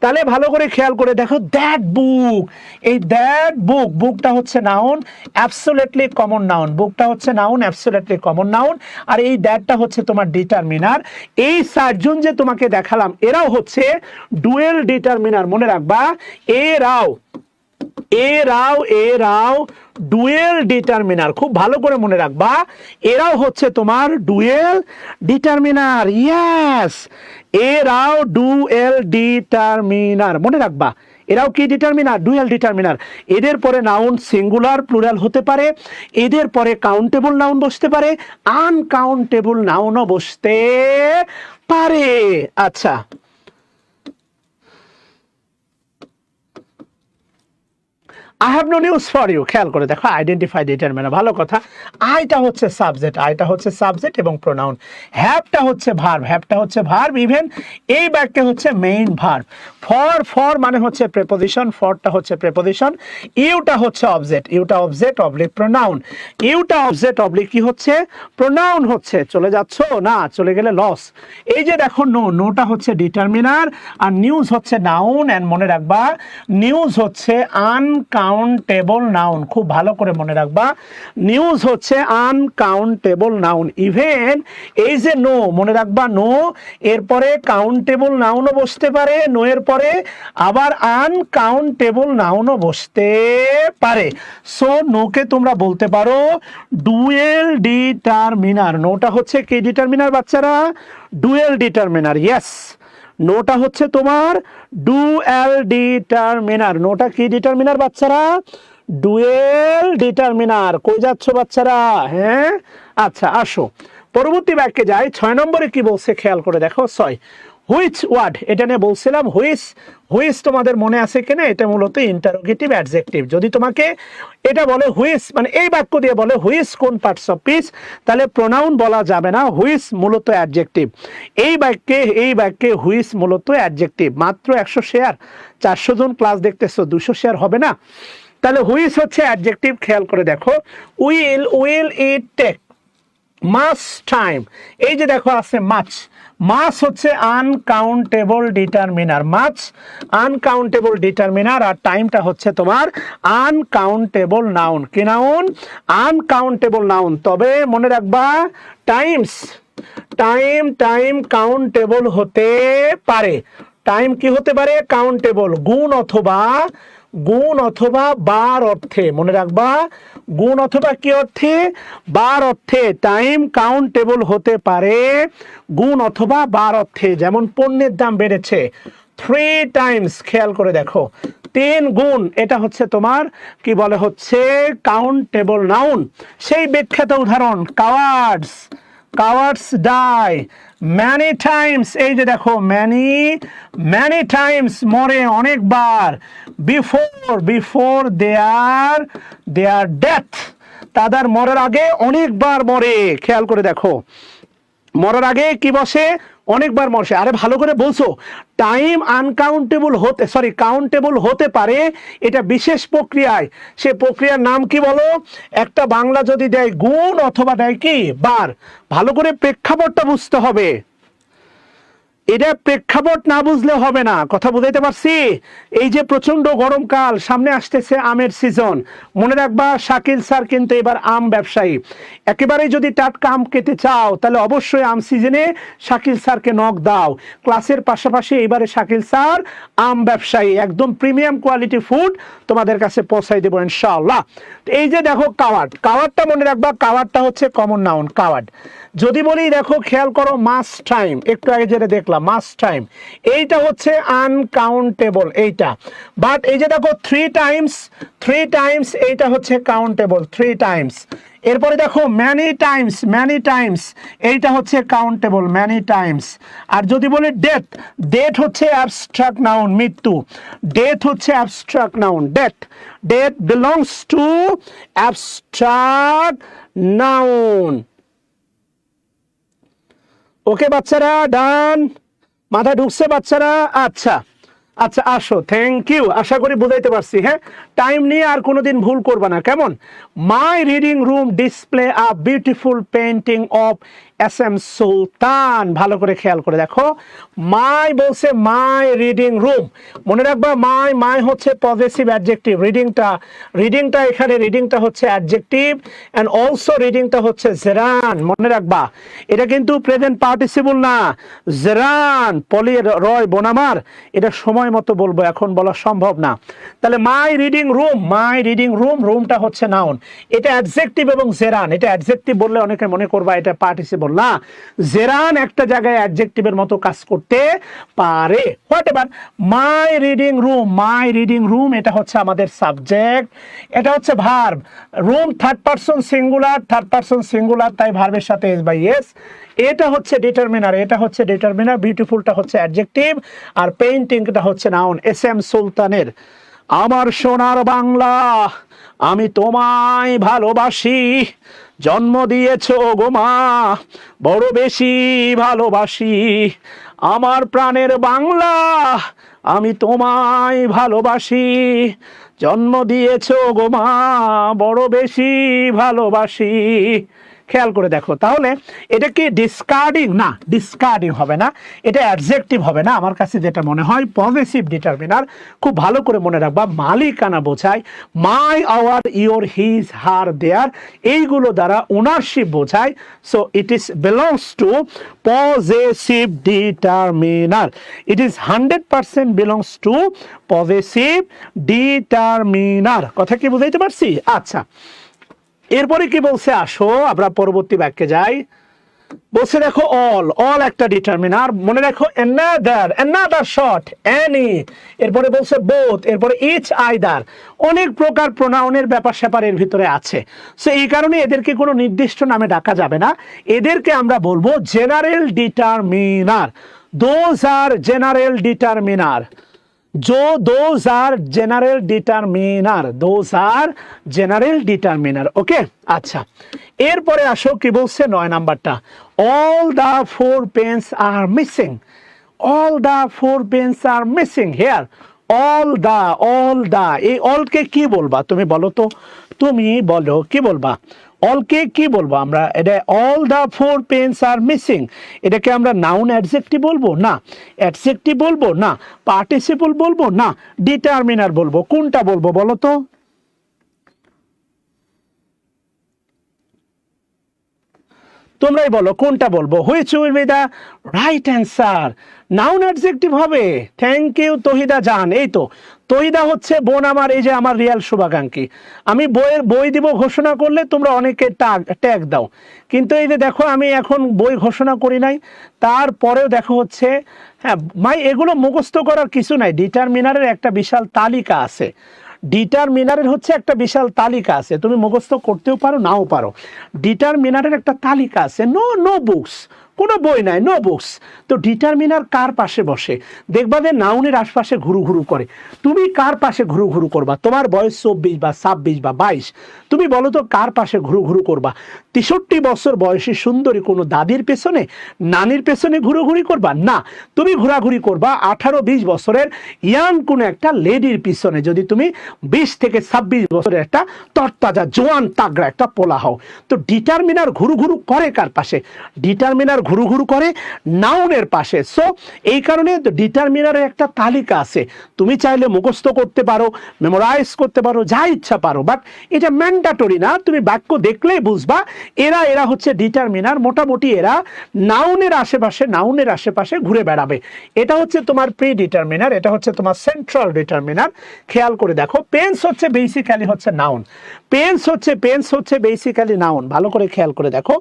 তাহলে ভালো করে খেয়াল করে দেখো, দ্যাট বুক, এই দ্যাট বুক, বুকটা হচ্ছে নাউন, অ্যাবসোলিউটলি কমন নাউন, বুকটা হচ্ছে নাউন, অ্যাবসোলিউটলি কমন নাউন, আর এই দ্যাটটা হচ্ছে তোমার ডিটারমিনার। এই চারজন যে তোমাকে দেখালাম এরাও হচ্ছে ডুয়েল ডিটারমিনার, মনে রাখবা, এরাও ডুয়েল ডিটারমিনার, খুব ভালো করে মনে রাখবা, এরাও হচ্ছে তোমার ডুয়েল ডিটারমিনার। ইয়েস, এরাও ডুয়েল ডিটারমিনার, মনে রাখবা, এরাও কি ডিটারমিনার? Dual determiner. এদের পরে নাউন সিঙ্গুলার প্লুরাল হতে পারে, এদের পরে কাউন্টেবল নাউন বসতে পারে, আনকাউন্টেবল নাউনও বসতে পারে। আচ্ছা, I have no news for you. খেয়াল করে দেখো, আইডেন্টিফাই ডিটারমিনার, ভালো কথা। আইটা হচ্ছে সাবজেক্ট, আইটা হচ্ছে সাবজেক্ট এবং প্রোনাউন। হ্যাভটা হচ্ছে ভার্ব, হ্যাভটা হচ্ছে ভার্ব। ইভেন এই বাক্যে হচ্ছে মেইন ভার্ব। ফর মানে হচ্ছে প্রেপোজিশন, ফরটা হচ্ছে প্রেপোজিশন। ইউটা হচ্ছে অবজেক্ট, ইউটা অবজেক্ট অবলিক প্রোনাউন। ইউটা অবজেক্ট অবলিক কি হচ্ছে? প্রোনাউন হচ্ছে। চলে যাচ্ছ না, চলে গেলে লস। এই যে দেখো নোটা হচ্ছে ডিটারমিনার, আর নিউজ হচ্ছে নাউন। এন্ড মনে রাখবা নিউজ হচ্ছে আনকাউন্টেবল নাউন। খুব ভালো করে মনে রাখবা, নিউজ হচ্ছে আনকাউন্টেবল নাউন। ইভেন এই যে নো, মনে রাখবা নো এরপরে কাউন্টেবল নাউনও বসতে পারে, নো এর পরে আবার আনকাউন্টেবল নাউনও বসতে পারে। সো নোকে তোমরা বলতে পারো ডুয়েল ডিটারমিনার। নোটা হচ্ছে কি ডিটারমিনার বাচ্চারা? Dual determiner. ইয়েস, নোটা হচ্ছে তোমার ডুয়েল ডিটারমিনার। নোটা কি ডিটারমিনার বাচ্চারা? Dual determiner. কই যাচ্ছ বাচ্চারা? হ্যাঁ, আচ্ছা আসো পরবর্তী বাক্যে যাই। 6 নম্বরে কি বলছে খেয়াল করে দেখো। 6 হুইচ ওয়ার্ড, এটা নিয়ে বলছিলাম হুইচ। হুইচ তোমাদের মনে আছে কিনা? এটা মূলত ইন্টারোগেটিভ অ্যাডজেক্টিভ। যদি তোমাকে এটা বলে হুইচ, মানে এই বাক্য দিয়ে বলে হুইচ কোন পার্টস অফ স্পিচ, তাহলে প্রোনাউন বলা যাবে না, হুইচ মূলত অ্যাডজেক্টিভ। এই বাক্যে হুইচ মূলত অ্যাডজেক্টিভ। মাত্র 100 শেয়ার, 400 জন ক্লাস দেখতেছো, 200 শেয়ার হবে না? তাহলে হুইচ হচ্ছে অ্যাডজেক্টিভ। খেয়াল করে দেখো, will it take much time. এই যে দেখো আছে মাচ, মাছ হচ্ছে uncountable determiner. Much uncountable determiner, আর টাইমটা হচ্ছে তোমার আনকাউন্টেবল নাউন। কি নাউন? Uncountable noun. তবে মনে রাখবা টাইম কাউন্টেবল হতে পারে। টাইম কি হতে পারে? কাউন্টেবল। গুণ অথবা বার অর্থে। মনে রাখবা গুণ অথবা কি অর্থে? বার অর্থে টাইম কাউন্টেবল হতে পারে, গুণ অথবা বার অর্থে। যেমন পণ্যের দাম বেড়েছে 3 টাইমস। খেয়াল করে দেখো 3 গুণ, এটা হচ্ছে তোমার কি বলে হচ্ছে কাউন্টেবল নাউন। সেই বিখ্যাত উদাহরণ কাওয়ার্ডস ডাই ম্যানি টাইমস। এই যে দেখো ম্যানি টাইমস মরে অনেকবার। বিফোর দেয়ার ডেথ, তাদের মরার আগে অনেকবার মরে। খেয়াল করে দেখো মরার আগে কি বসে? অনেকবার মরছে। আরে ভালো করে বলছো, টাইম কাউন্টেবল হতে পারে, এটা বিশেষ প্রক্রিয়ায়। সে প্রক্রিয়ার নাম কি বলো? একটা বাংলা যদি দেয় গুণ অথবা দেয় কি বার। ভালো করে প্রেক্ষাপটটা বুঝতে হবে, এটা প্রেক্ষাপট না বুঝলে হবে না। কথা বুঝাইতে পারছি? এই যে প্রচন্ড গরমকাল, সামনে আসতেছে আমের সিজন। মনে রাখবা শাকিল স্যার কিন্তু এবার আম ব্যবসায়ী। একেবারে যদি টাটকা আম খেতে চাও তাহলে অবশ্যই আম সিজনে শাকিল স্যারকে নক দাও। ক্লাসের পাশাপাশি এবারে শাকিল স্যার আম ব্যবসায়ী, একদম প্রিমিয়াম কোয়ালিটি ফুড তোমাদের কাছে পৌঁছাই দেবো ইনশাআল্লাহ। এই যে দেখো কাওয়ার্ডটা মনে রাখবা, কাওয়ার্ডটা হচ্ছে কমন নাউন। কাওয়ার্ড যদি বলি দেখো খেয়াল করো মাস টাইম, একটু আগে যেটা দেখলাম মাস টাইম, এইটা হচ্ছে আনকাউন্টেবল এইটা। বাট এই যে দেখো 3 টাইমস এইটা হচ্ছে কাউন্টেবল 3 টাইমস। এরপরে দেখো ম্যানি টাইমস এইটা হচ্ছে কাউন্টেবল ম্যানি টাইমস। আর যদি বলি ডেথ হচ্ছে অ্যাবস্ট্রাক্ট নাউন, মৃত্যু। ডেথ হচ্ছে abstract noun. Death belongs to abstract noun. Okay বাচ্চারা, ডান? মাথা ঢুকছে বাচ্চারা? আচ্ছা আসো, থ্যাংক ইউ। আশা করি বুঝাইতে পারছি। হ্যাঁ, টাইম নিয়ে আর কোনোদিন ভুল করবা না, কেমন? মাই reading room display a beautiful painting of SM সুলতান। ভালো করে খেয়াল করে দেখো, মাই বলছে মাই রিডিং রুম। মনে রাখবা মাই হচ্ছে পজেসিভ অ্যাডজেক্টিভ। রিডিংটা এখানে রিডিংটা হচ্ছে অ্যাডজেক্টিভ, এন্ড অলসো রিডিংটা হচ্ছে জেরান। মনে রাখবা এটা কিন্তু প্রেজেন্ট পার্টিসিপল না, জেরান পলি রয় বোনামার। এটা সময় মতো বলবো, এখন বলা সম্ভব না। তাহলে মাই রিডিং রুম, রুমটা হচ্ছে নাউন। এটা অ্যাডজেক্টিভ এবং জেরান, এটা অ্যাডজেক্টিভ বললে অনেকে মনে করবা এটা পার্টিসিপল না। জেরান একটা জায়গায় অ্যাডজেক্টিভের মতো কাজ করতে পারে। হোয়াটএভার, মাই রিডিং রুম এটা হচ্ছে আমাদের সাবজেক্ট, এটা হচ্ছে verb. Room third person singular, তাই ভার্বের সাথে এস বাই এস। এটা হচ্ছে ডিটারমিনার, বিউটিফুলটা হচ্ছে অ্যাডজেক্টিভ, আর পেইন্টিংটা হচ্ছে নাউন। SM সুলতানের আমার সোনার বাংলা, আমি তোমায় ভালোবাসি, জন্ম দিয়েছ গো মা বড় বেশি ভালোবাসি, আমার প্রাণের বাংলা আমি তোমায় ভালোবাসি, জন্ম দিয়েছ গো মা বড় বেশি ভালোবাসি। খেয়াল করে দেখো, তাহলে এটা কি ডিসকার্ডিং? না, ডিসকার্ডিং হবে না, এটা অ্যাডজেক্টিভ হবে না। আমার কাছে যেটা মনে হয় পজিটিভ ডিটারমিনার, খুব ভালো করে মনে রাখবা, মালিকানা বোঝায়, মাই, আওয়ার, ইওর, হিজ, হার, দেয়ার, এইগুলো দ্বারা ওনারশিপ বোঝায়। So it is belongs to positive determiner, it is 100% belongs to positive determiner. কথা কি বুঝাইতে পারছি? আচ্ছা, এরপরে কি বলছে, আসো আমরা পরবর্তী বাক্যে যাই। বলছে দেখো অল, অল একটা ডিটারমিনার, মনে রাখো অ্যানাদার, অ্যানাদার শর্ট, এনি, এরপরে বলছে বোথ, এরপরে ইচ, আইদার, অনেক প্রকার প্রোনাউনের ব্যাপার স্যাপার এর ভিতরে আছে। সো এই কারণে এদেরকে কোনো নির্দিষ্ট নামে ডাকা যাবে না, এদেরকে আমরা বলবো general determiner. Those are general determiner, those are general determiner, those are general determiner। ওকে, আচ্ছা, এরপরে আসো কি বলছে 9 নাম্বারটা, all the 4 pens are missing, all the 4 pens are missing here, all the, এই অলকে কি বলবা তুমি বলো তো, তুমি বলো কি বলবা, অলকে কি বলবো আমরা? এটা all the 4 pens are missing, এটাকে আমরা নাউন অ্যাডজেক্টিভ বলবো না, অ্যাডজেক্টিভ বলবো না, পার্টিসিপল বলবো না, ডিটারমিনার বলবো? কোনটা বলবো বলো তো? তোমরাই বলো কোনটা বলবো? Which will be the right answer? Noun adjective হবে। থ্যাংক ইউ তহিদা জান। এই তো তহিদা হচ্ছে বোন আমার, এই যে আমার রিয়াল শুভাকাঙ্ক্ষী। আমি বই দিব ঘোষণা করলে তোমরা অনেকে ট্যাগ দাও, কিন্তু এই যে দেখো আমি এখন বই ঘোষণা করি নাই, তারপরেও দেখো হচ্ছে, হ্যাঁ মাই, এগুলো মুখস্থ করার কিছু নাই, ডিটারমিনারের একটা বিশাল তালিকা আছে, ডিটারমিনারের হচ্ছে একটা বিশাল তালিকা আছে, তুমি মুখস্থ করতেও পারো নাও পারো, ডিটারমিনারের একটা তালিকা আছে। নো বুকস, কোনো বই নাই, নো বুকস। তো ডিটারমিনার কার পাশে বসে? দেখবা যে নাউনের আশপাশে ঘুরু ঘুরু করে। তুমি কার পাশে ঘুরু ঘুরু করবা? তোমার বয়স 24 বা 26 বা 22, তুমি বলো তো কার পাশে ঘুরু ঘুরু করবা? 63 বছর বয়সী সুন্দরী কোনো দাদির পেছনে, নানির পেছনে ঘুরোঘুরি করবা? না, তুমি ঘোরাঘুরি করবা 18-20 বছরের ইয়াং কোনো একটা লেডির পিছনে, যদি তুমি 20 থেকে 26 বছরের একটা তরতাজা জোয়ান তাগড়া একটা পোলা হও। তো ডিটারমিনার ঘুরু ঘুরু করে কার পাশে? ডিটারমিনার ঘুরু ঘুরু করে নাউনের পাশে। সো এই কারণে ডিটারমিনারের একটা তালিকা আছে, তুমি চাইলে মুখস্থ করতে পারো, মেমোরাইজ করতে পারো, যা ইচ্ছা পারো, বাট এটা ম্যান্ডেটরি না। তুমি বাক্য দেখলেই বুঝবা এরা হচ্ছে ডিটারমিনার, মোটামুটি এরা নাউনের আশেপাশে ঘুরে বেড়াবে। এটা হচ্ছে তোমার প্রি ডিটারমিনার, এটা হচ্ছে তোমার সেন্ট্রাল ডিটারমিনার। খেয়াল করে দেখো, পেন্স হচ্ছে বেসিক্যালি হচ্ছে নাউন, পেন্স হচ্ছে বেসিক্যালি নাউন। ভালো করে খেয়াল করে দেখো,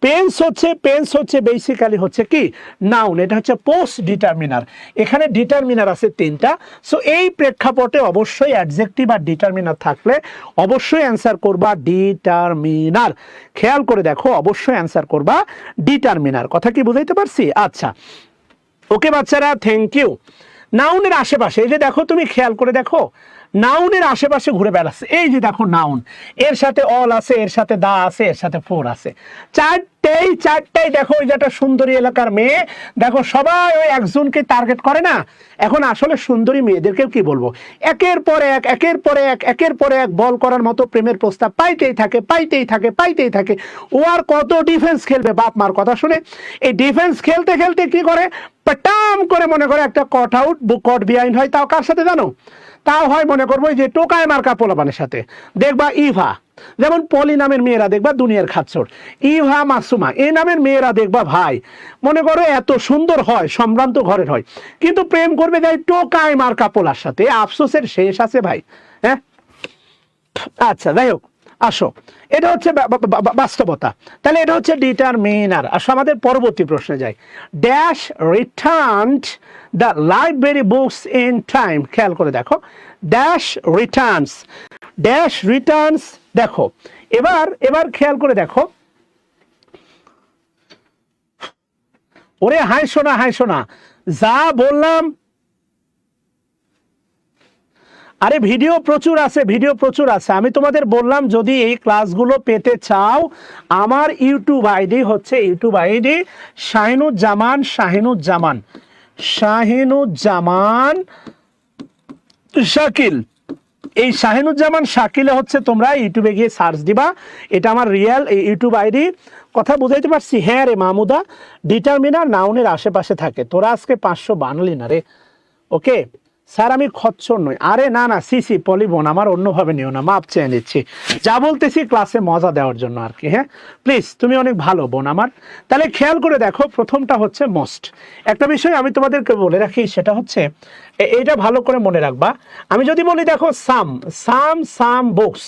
পেন্স হচ্ছে বেসিক্যালি হচ্ছে কি নাউন, এটা হচ্ছে পোস্ট ডিটারমিনার। এখানে ডিটারমিনার আছে 3টা। সো এই প্রেক্ষাপটে অবশ্যই অ্যাডজেক্টিভ আর ডিটারমিনার থাকলে অবশ্যই অ্যান্সার করবা ডিটারমিনার। খেয়াল করে দেখো, অবশ্যই অ্যান্সার করবা ডিটারমিনার। কথা কি বুঝাইতে পারছি? আচ্ছা, ওকে বাচ্চারা, থ্যাংক ইউ। নাউনের আশেপাশে, এই যে দেখো, তুমি খেয়াল করে দেখো, নাউনের আশেপাশে ঘুরে বেড়াচ্ছে। এই যে দেখো নাউন, এর সাথে অল আছে, এর সাথে দা আছে, এর সাথে 4 আছে, চারটাই দেখো। ওই যে একটা সুন্দরী এলাকার মেয়ে, দেখো সবাই ওই একজনকে টার্গেট করে না। এখন আসলে সুন্দরী মেয়েদেরকে কি বলবো, একের পরে এক বল করার মতো প্রেমের প্রস্তাব পাইতেই থাকে। ও আর কত ডিফেন্স খেলবে বাপ মার কথা শুনে? এই ডিফেন্স খেলতে কি করে, পাটাম করে মনে করে একটা কট আউট, কট বিহাইন্ড হয়। তাও কার সাথে জানো? তাও হয় মনে করবো যে টোকায় মার্কা পোলাপানের সাথে। দেখবা ইভা, যেমন পলি নামের মেয়েরা দেখবা দুনিয়ার খাচ্ছর, ইভা, মাসুমা এই নামের মেয়েরা দেখবা ভাই মনে করো এত সুন্দর হয়, সম্ভ্রান্ত ঘরের হয়, কিন্তু প্রেম করবে যাই টোকায় মার্কা পোলার সাথে। আফসোসের শেষ আছে ভাই। হ্যাঁ, আচ্ছা যাই হোক, আসো, এটা হচ্ছে বাস্তবতা। তাহলে এটা হচ্ছে ডিটারমিনার। আসো আমাদের পরবর্তী প্রশ্নে যাই। Dash returned the library books in time. খেয়াল করে দেখো, ড্যাশ রিটার্নস, দেখো এবার খেয়াল করে দেখো, ওরে হাই শোনা, যা বললাম আরে ভিডিও প্রচুর আছে, ভিডিও প্রচুর আছে। আমি তোমাদের বললাম যদি এই ক্লাসগুলো পেতে চাও, আমার ইউটিউব আইডি হচ্ছে ইউটিউব আইডি শাহিনুজ্জামান শাকিল। এই শাহিনুজ্জামান শাকিলে হচ্ছে তোমরা ইউটিউবে গিয়ে সার্চ দিবা, এটা আমার রিয়েল ইউটিউব আইডি। কথা বুঝাইতে পারছি? হ্যাঁ রে মাহমুদা, ডিটারমিনার নাউনের আশেপাশে থাকে। তোরা আজকে 500 বানালি না রে। ওকে স্যার আমি খচ্চর নই। আরে না না সিসি পলিবন, আমার অন্যভাবে নিও না, মাপ চেয়ে নিচ্ছি, যা বলতেছি ক্লাসে মজা দেওয়ার জন্য আর কি। হ্যাঁ প্লিজ, তুমি অনেক ভালো বোন আমার। তাহলে খেয়াল করে দেখো, প্রথমটা হচ্ছে মোস্ট। একটা বিষয় আমি তোমাদেরকে বলে রাখি, সেটা হচ্ছে এইটা ভালো করে মনে রাখবা। আমি যদি বলি দেখো সাম বুকস,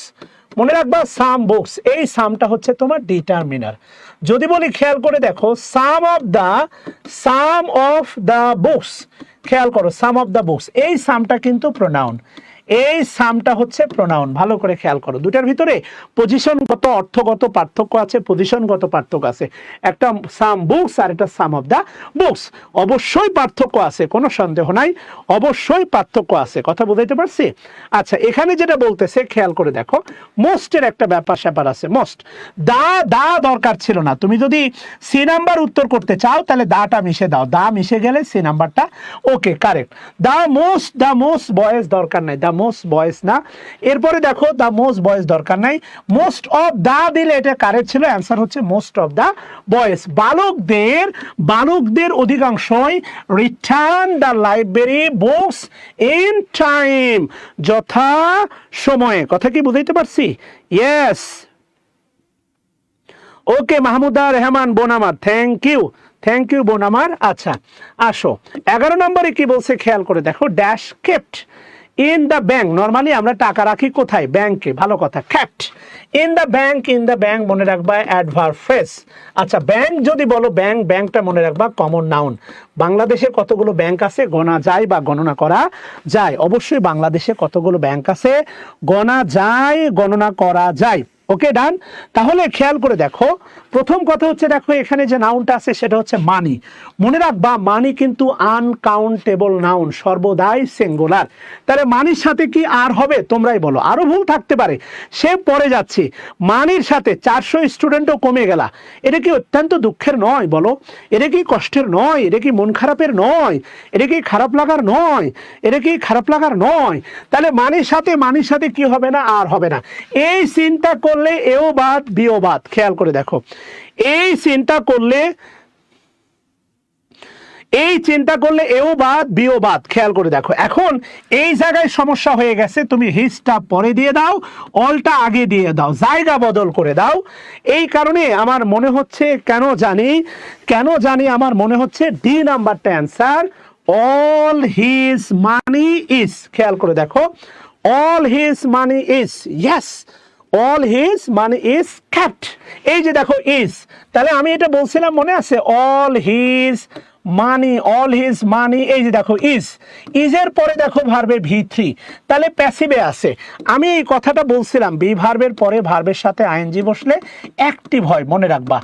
মনে রাখবা সাম বুকস, এই সামটা হচ্ছে তোমার ডিটারমিনার। যদি বলি খেয়াল করে দেখো সাম অফ দ্য বুকস, খেয়াল করো সাম অফ দ্য বুকস, এই সামটা কিন্তু প্রোনাউন, এই সামটা হচ্ছে প্রোনাউন। ভালো করে খেয়াল করো, দুটার ভিতরে পজিশনগত অর্থগত পার্থক্য আছে, পজিশনগত পার্থক্য আছে। একটা সাম বুকস আর একটা সাম অফ দ্য বুকস, অবশ্যই পার্থক্য আছে, কোনো সন্দেহ নাই, অবশ্যই পার্থক্য আছে। কথা বুঝাইতে পারছি? আচ্ছা এখানে যেটা বলতেছে খেয়াল করে দেখো, মোস্টের একটা ব্যাপার স্যাপার আছে। মোস্ট দা দরকার ছিল না। তুমি যদি সি নাম্বার উত্তর করতে চাও তাহলে দাটা মিশে দাও, দা মিশে গেলে সি নাম্বারটা okay correct. The most boys দরকার নাই, দ্য মোস্ট বয়েজ না। এরপরে দেখো দ্য মোস্ট বয়েজ দরকার নাই, মোস্ট অফ দা দিলে এটা কারেক্ট ছিল, অ্যান্সার হচ্ছে মোস্ট অফ দা বয়েজ। বালকদের অধিকাংশই return the library books in time, যথা সময়ে। কথা কি বুঝাইতে পারছি? ইয়েস ওকে মাহমুদা রহমান বোন আমার, থ্যাংক ইউ বোন আমার। আচ্ছা আসো 11 নম্বরে কি বলছে খেয়াল করে দেখো, dash kept in the bank. Normally আমরা টাকা রাখি কোথায়? ব্যাংকে। ভালো কথা, কেপ্ট ইন দ্য ব্যাংক মনে রাখবা অ্যাডভার্ব ফ্রেজ। আচ্ছা ব্যাংক যদি বলো, ব্যাংকটা মনে রাখবা কমন নাউন। বাংলাদেশে কতগুলো ব্যাংক আছে গোনা যায় বা গণনা করা যায়? অবশ্যই বাংলাদেশে কতগুলো ব্যাংক আছে গোনা যায়, গণনা করা যায়। ওকে ডান। তাহলে খেয়াল করে দেখো, প্রথম কথা হচ্ছে দেখো এখানে যে নাউনটা আছে সেটা হচ্ছে মানি। মনে রাখবা মানি কিন্তু আনকাউন্টেবল নাউন, সর্বদাই সিঙ্গুলার। তাহলে মানির সাথে কি আর হবে? তোমরাই বলো, আরো ভুল থাকতে পারে, সে পরে যাচ্ছি। মানির সাথে 400 স্টুডেন্টও কমে গেলা, এটা কি অত্যন্ত দুঃখের নয়? বলো, এটা কি কষ্টের নয়? এটা কি মন খারাপের নয়? এটা কি খারাপ লাগার নয়? এটা কি খারাপ লাগার নয়? তাহলে মানির সাথে কি হবে না? আর হবে না। এই চিন্তা করলে এও বাদ বিও বাদ। খেয়াল করে দেখো, এই চিন্তা করলে এও বাদ বিও বাদ। খেয়াল করে দেখো, এখন এই জায়গায় সমস্যা হয়ে গেছে, তুমি হিসটা পরে দিয়ে দাও, অলটা আগে দিয়ে দাও, জায়গা বদল করে দাও। এই কারণে আমার মনে হচ্ছে কেন জানি আমার মনে হচ্ছে ডি নাম্বারটা answer. All his money is, খেয়াল করে দেখো, all his money is, yes all his money is kept। এই যে দেখো ইজ, তাহলে আমি এটা বলছিলাম মনে আছে, all his money, এই যে দেখো ইজের পরে দেখো ভার্বের V3, তাহলে প্যাসিভে আছে। আমি এই কথাটা বলছিলাম, বি ভার্বের পরে ভার্বের সাথে আইএনজি বসলে অ্যাক্টিভ হয়, মনে রাখবা।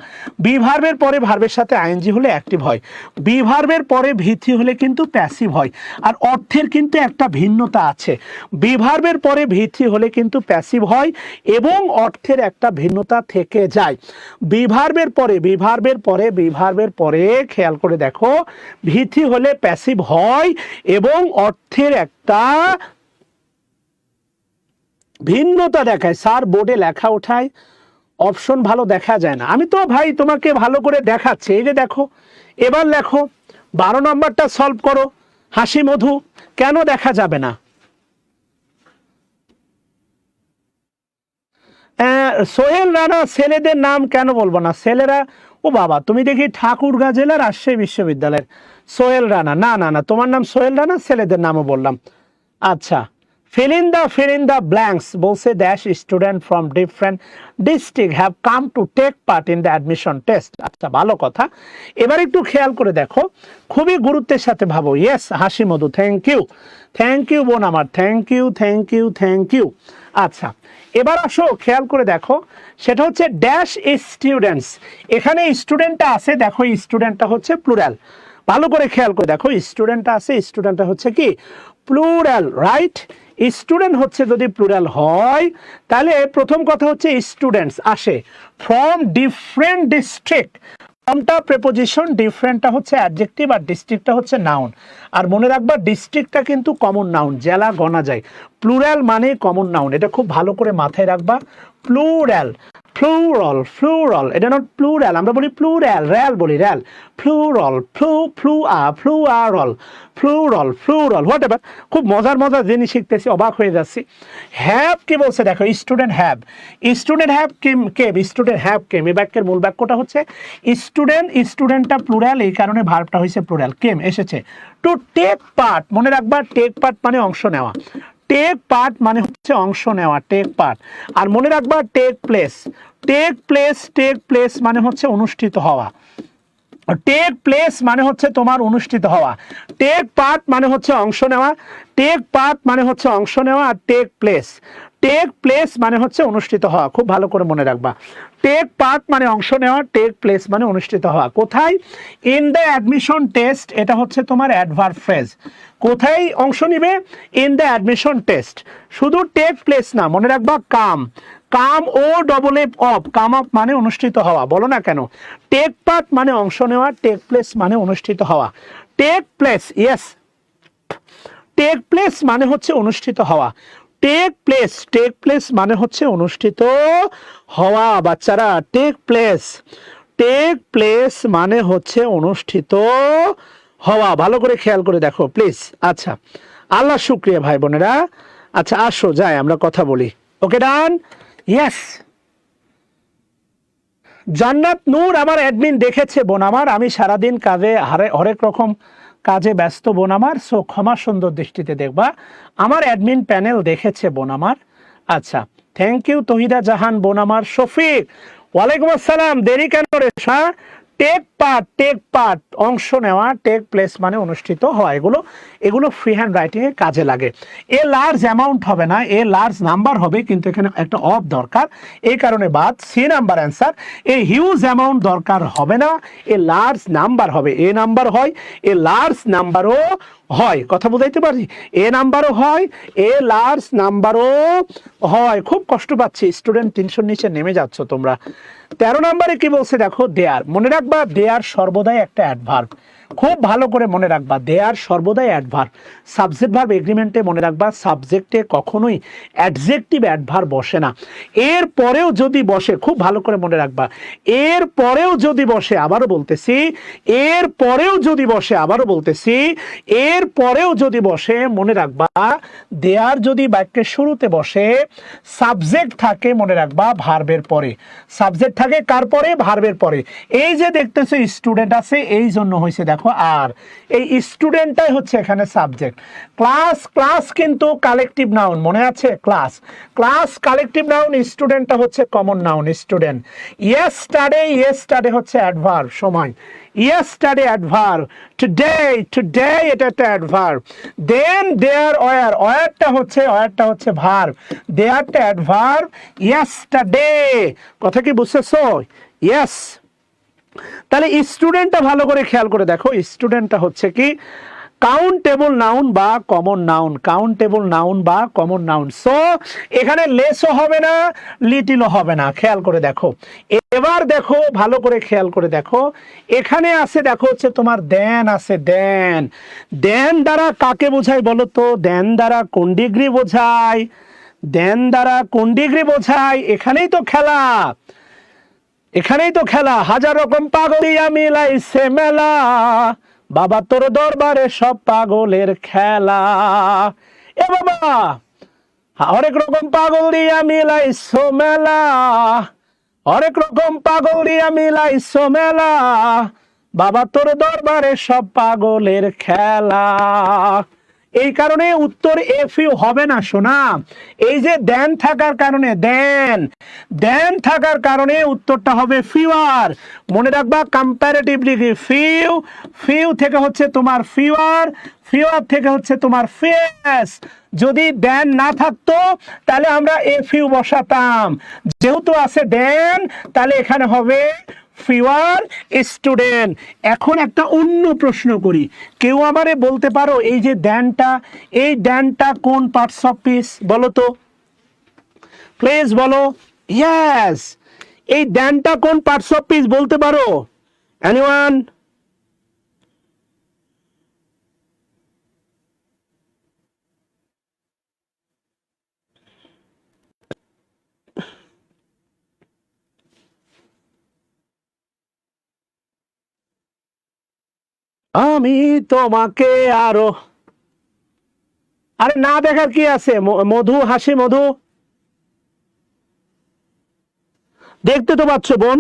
বি ভার্বের পরে ভার্বের সাথে আইএনজি হলে অ্যাক্টিভ হয়, বি ভার্বের পরে V3 হলে কিন্তু প্যাসিভ হয়। আর অর্থের কিন্তু একটা ভিন্নতা আছে, বি ভার্বের পরে V3 হলে কিন্তু প্যাসিভ হয় এবং অর্থের একটা ভিন্নতা থেকে যায়। বি ভার্বের পরে খেয়াল করে দেখো, V3 হলে প্যাসিভ হয় এবং অর্থের একটা ভিন্নতা দেখায়। স্যার বোর্ডে লেখা ওঠায়, অপশন ভালো দেখা যায় না। আমি তো ভাই তোমাকে ভালো করে দেখাচ্ছি, এই যে দেখো, এবার লেখো 12 নম্বরটা সলভ করো। হাসি মধু, কেন দেখা যাবে না? সোহেল রানা, ছেলেদের নাম কেন বলবো না? ছেলেরা, ও বাবা, তুমি দেখি ঠাকুরগাঁ জেলা রাজশাহী বিশ্ববিদ্যালয়ের সোহেল রানা। না, তোমার নাম সোহেল রানা, ছেলেদের নামও বললাম। আচ্ছা, fill in the blanks বলছে dash student from different district have come to take part in the admission test. আচ্ছা ভালো কথা, এবার একটু খেয়াল করে দেখো, খুবই গুরুত্বের সাথে ভাবো। ইয়েস হাসি মধু, থ্যাংক ইউ বোন আমার, থ্যাংক ইউ। আচ্ছা এবার আসো খেয়াল করে দেখো, সেটা হচ্ছে ড্যাশ স্টুডেন্টস। এখানে স্টুডেন্টটা আছে, দেখো স্টুডেন্টটা হচ্ছে প্লুরাল। ভালো করে খেয়াল করে দেখো, স্টুডেন্টটা আছে, স্টুডেন্টটা হচ্ছে কি প্লুরাল, রাইট? স্টুডেন্ট হচ্ছে যদি প্লুরাল হয় তাহলে প্রথম কথা হচ্ছে স্টুডেন্টস আসে ফ্রম ডিফারেন্ট ডিস্ট্রিক্ট। ফ্রমটা প্রেপোজিশন, ডিফারেন্টটা হচ্ছে অ্যাডজেক্টিভ, আর ডিস্ট্রিক্টটা হচ্ছে নাউন। আর মনে রাখবা ডিস্ট্রিক্টটা কিন্তু কমন নাউন, জেলা গণা যায়। প্লুরাল মানে কমন নাউন, এটা খুব ভালো করে মাথায় রাখবা। প্লুরাল, প্লুরাল, প্লুরাল, এটা নট প্লুরাল, আমরা বলি প্লুরাল, র্যাল বলি র্যাল। Plural, plural, plural, plural, whatever. খুব মজার মজার জিনিস শিখতেছি, অবাক হয়ে যাচ্ছি। হ্যাভ কি বলছে দেখো, student have, student have came, student have came. এই বাক্যের মূল বাক্যটা হচ্ছে স্টুডেন্ট, স্টুডেন্টটা প্লুরাল, এই কারণে ভার্বটা হয়েছে প্লুরাল, কেম এসেছে। টু টেক পার্ট, মনে রাখবা টেক পার্ট মানে অংশ নেওয়া, টেক পার্ট মানে হচ্ছে অংশ নেওয়া, টেক পার্ট। আর মনে রাখবা take place, take place, take place মানে হচ্ছে অনুষ্ঠিত হওয়া, টেক প্লেস মানে হচ্ছে তোমার অনুষ্ঠিত হওয়া, টেক পার্ট মানে হচ্ছে অংশ নেওয়া, টেক পার্ট মানে হচ্ছে অংশ নেওয়া, আর টেক প্লেস, টেক প্লেস মানে হচ্ছে অনুষ্ঠিত হওয়া। খুব ভালো করে মনে রাখবা, টেক পার্ট মানে অংশ নেওয়া, টেক প্লেস মানে অনুষ্ঠিত হওয়া। কোথায়? ইন দ্য অ্যাডমিশন টেস্ট, এটা হচ্ছে তোমার অ্যাডভার্ব ফ্রেজ। কোথায় অংশ নিবে? In the admission test. শুধু টেক প্লেস না, মনে রাখবা come, come O double F off, come up মানে অনুষ্ঠিত হওয়া, বলো না কেন? টেক পার্ট মানে অংশ নেওয়া, টেক প্লেস মানে অনুষ্ঠিত হওয়া। Take place, yes, take place মানে হচ্ছে অনুষ্ঠিত হওয়া, টেক প্লেস, টেক প্লেস মানে হচ্ছে অনুষ্ঠিত হওয়া। বাচ্চারা টেক প্লেস, টেক প্লেস মানে হচ্ছে অনুষ্ঠিত হওয়া। ভালো করে খেয়াল করে দেখো প্লিজ। আচ্ছা, আল্লাহ শুক্রিয়া ভাই বোনেরা। আচ্ছা আসো যাই আমরা কথা বলি। ওকে ডান, ইয়েস। জান্নাত নূর আমার অ্যাডমিন দেখেছে বোন আমার, আমি সারাদিন কাজে হরেক রকম কাজে ব্যস্ত বোন আমার, সো ক্ষমা সুন্দর দৃষ্টিতে দেখবা। আমার অ্যাডমিন প্যানেল দেখেছে বোন আমার। আচ্ছা, থ্যাংক ইউ তহিদা জাহান বোন আমার। শফিক, ওয়ালাইকুম আসসালাম, দেরি কেন রে? টেক পার্ট, টেক পার্ট অংশ নেওয়া, টেক প্লেস মানে অনুষ্ঠিত হওয়া। এগুলো ফ্রি হ্যান্ড রাইটিং এ কাজে লাগে। এ লার্জ অ্যামাউন্ট হবে না, এ লার্জ নাম্বার হবে, কিন্তু এখানে একটা অফ দরকার, এই কারণে বাদ, C number answer. A huge amount দরকার হবে না, এ লার্জ নাম্বার হবে। এ নাম্বার হয়, এ লার্জ নাম্বারও হয়, কথা বুঝাইতে পারি? এ নাম্বারও হয়, এ লার্জ নাম্বারও হয়। খুব কষ্ট পাচ্ছি স্টুডেন্ট, 300 নিচে নেমে যাচ্ছ তোমরা। 13 নম্বরে কি বলছে দেখো, দেয়ার। মনে রাখবা দেয়ার সর্বদাই একটা অ্যাডভার্ব, খুব ভালো করে মনে রাখবা, দেয়ার সর্বদাই অ্যাডভার্ব। সাবজেক্ট ভার্ব এগ্রিমেন্টে মনে রাখবা সাবজেক্টে কখনোই অ্যাডজেক্টিভ অ্যাডভার্ব বসে না। এর পরেও যদি বসে, খুব ভালো করে মনে রাখবা, এর পরেও যদি বসে, আবারও বলতেছি, এর পরেও যদি বসে, আবারও বলতেছি, এর পরেও যদি বসে, মনে রাখবা দেয়ার যদি বাক্যের শুরুতে বসে, সাবজেক্ট থাকে মনে রাখবা ভার্বের পরে, সাবজেক্ট থাকে কার পরে? ভার্বের পরে। এই যে দেখতেছো স্টুডেন্ট আছে, এই জন্য হয়েছে দেখো আর, এই স্টুডেন্টটাই হচ্ছে এখানে সাবজেক্ট। ক্লাস, ক্লাস কিন্তু কালেকটিভ নাউন, মনে আছে? ক্লাস, ক্লাস কালেকটিভ নাউন, স্টুডেন্টটা হচ্ছে common noun, student. Yesterday, yesterday হচ্ছে অ্যাডভার্ব, সময়। ইয়েস্টারডে অ্যাডভার্ব, টুডে, টুডে এটা একটা অ্যাডভার্ব। দেন দেয়ার, ওয়ার, ওয়ারটা হচ্ছে ভার্ব, দেয়ারটা অ্যাডভার্ব। ইয়েস্টারডে, কথা কি বুঝতেছো? ইয়েস। তাহলে স্টুডেন্টটা ভালো করে খেয়াল করে দেখো, স্টুডেন্টটা হচ্ছে কি কাউন্টেবল নাউন বা কমন নাউন, কাউন্টেবল নাউন বা কমন নাউন। সো এখানে লেসও হবে না, লিটিলও হবে না, খেয়াল করে দেখো। এবার দেখো ভালো করে খেয়াল করে দেখো, এখানে আছে দেখো হচ্ছে তোমার দেন আছে, দেন। দেন দ্বারা কাকে বোঝায় বলো তো? দেন দ্বারা কোন ডিগ্রি বোঝায়? দেন দ্বারা কোন ডিগ্রি বোঝায়? এখানেই তো খেলা, এখানেই তো খেলা। হাজার রকম পাগলিয়া মিলাইছে মেলা, বাবা তোর দরবারে সব পাগলের খেলা। এ বাবা, হরেক রকম পাগল দিয়া মিলাইছো মেলা, হরেক রকম পাগল দিয়া মিলাইছো মেলা, বাবা তোর দরবারে সব পাগলের খেলা। এই কারণে উত্তর এফ ইউ হবে না শোনা, এই যে দেন থাকার কারণে, দেন, দেন থাকার কারণে উত্তরটা হবে ফিউয়ার। মনে রাখবা কম্পারেটিভ ডিগ্রি, ফিউ, ফিউ থেকে হচ্ছে তোমার ফিউয়ার, ফিউয়ার থেকে হচ্ছে তোমার ফিয়াস। যদি দেন না থাকতো তাহলে আমরা এফ ইউ বসাতাম, যেহেতু আছে দেন তাহলে এখানে হবে ফিওর স্টুডেন্ট। এখন একটা অন্য প্রশ্ন করি, কেউ আমারে বলতে পারো এই যে ড্যানটা কোন পার্টস অফ স্পিচ বলো তো, প্লিজ বলো। ইয়েস, এই ড্যানটা কোন পার্টস অফ স্পিচ বলতে পারো? এনিওয়ান? আমি তোমাকে আরো, আরে না দেখার কি আছে? মধু, হাসি মধু, দেখতে তো পাচ্ছ বোন।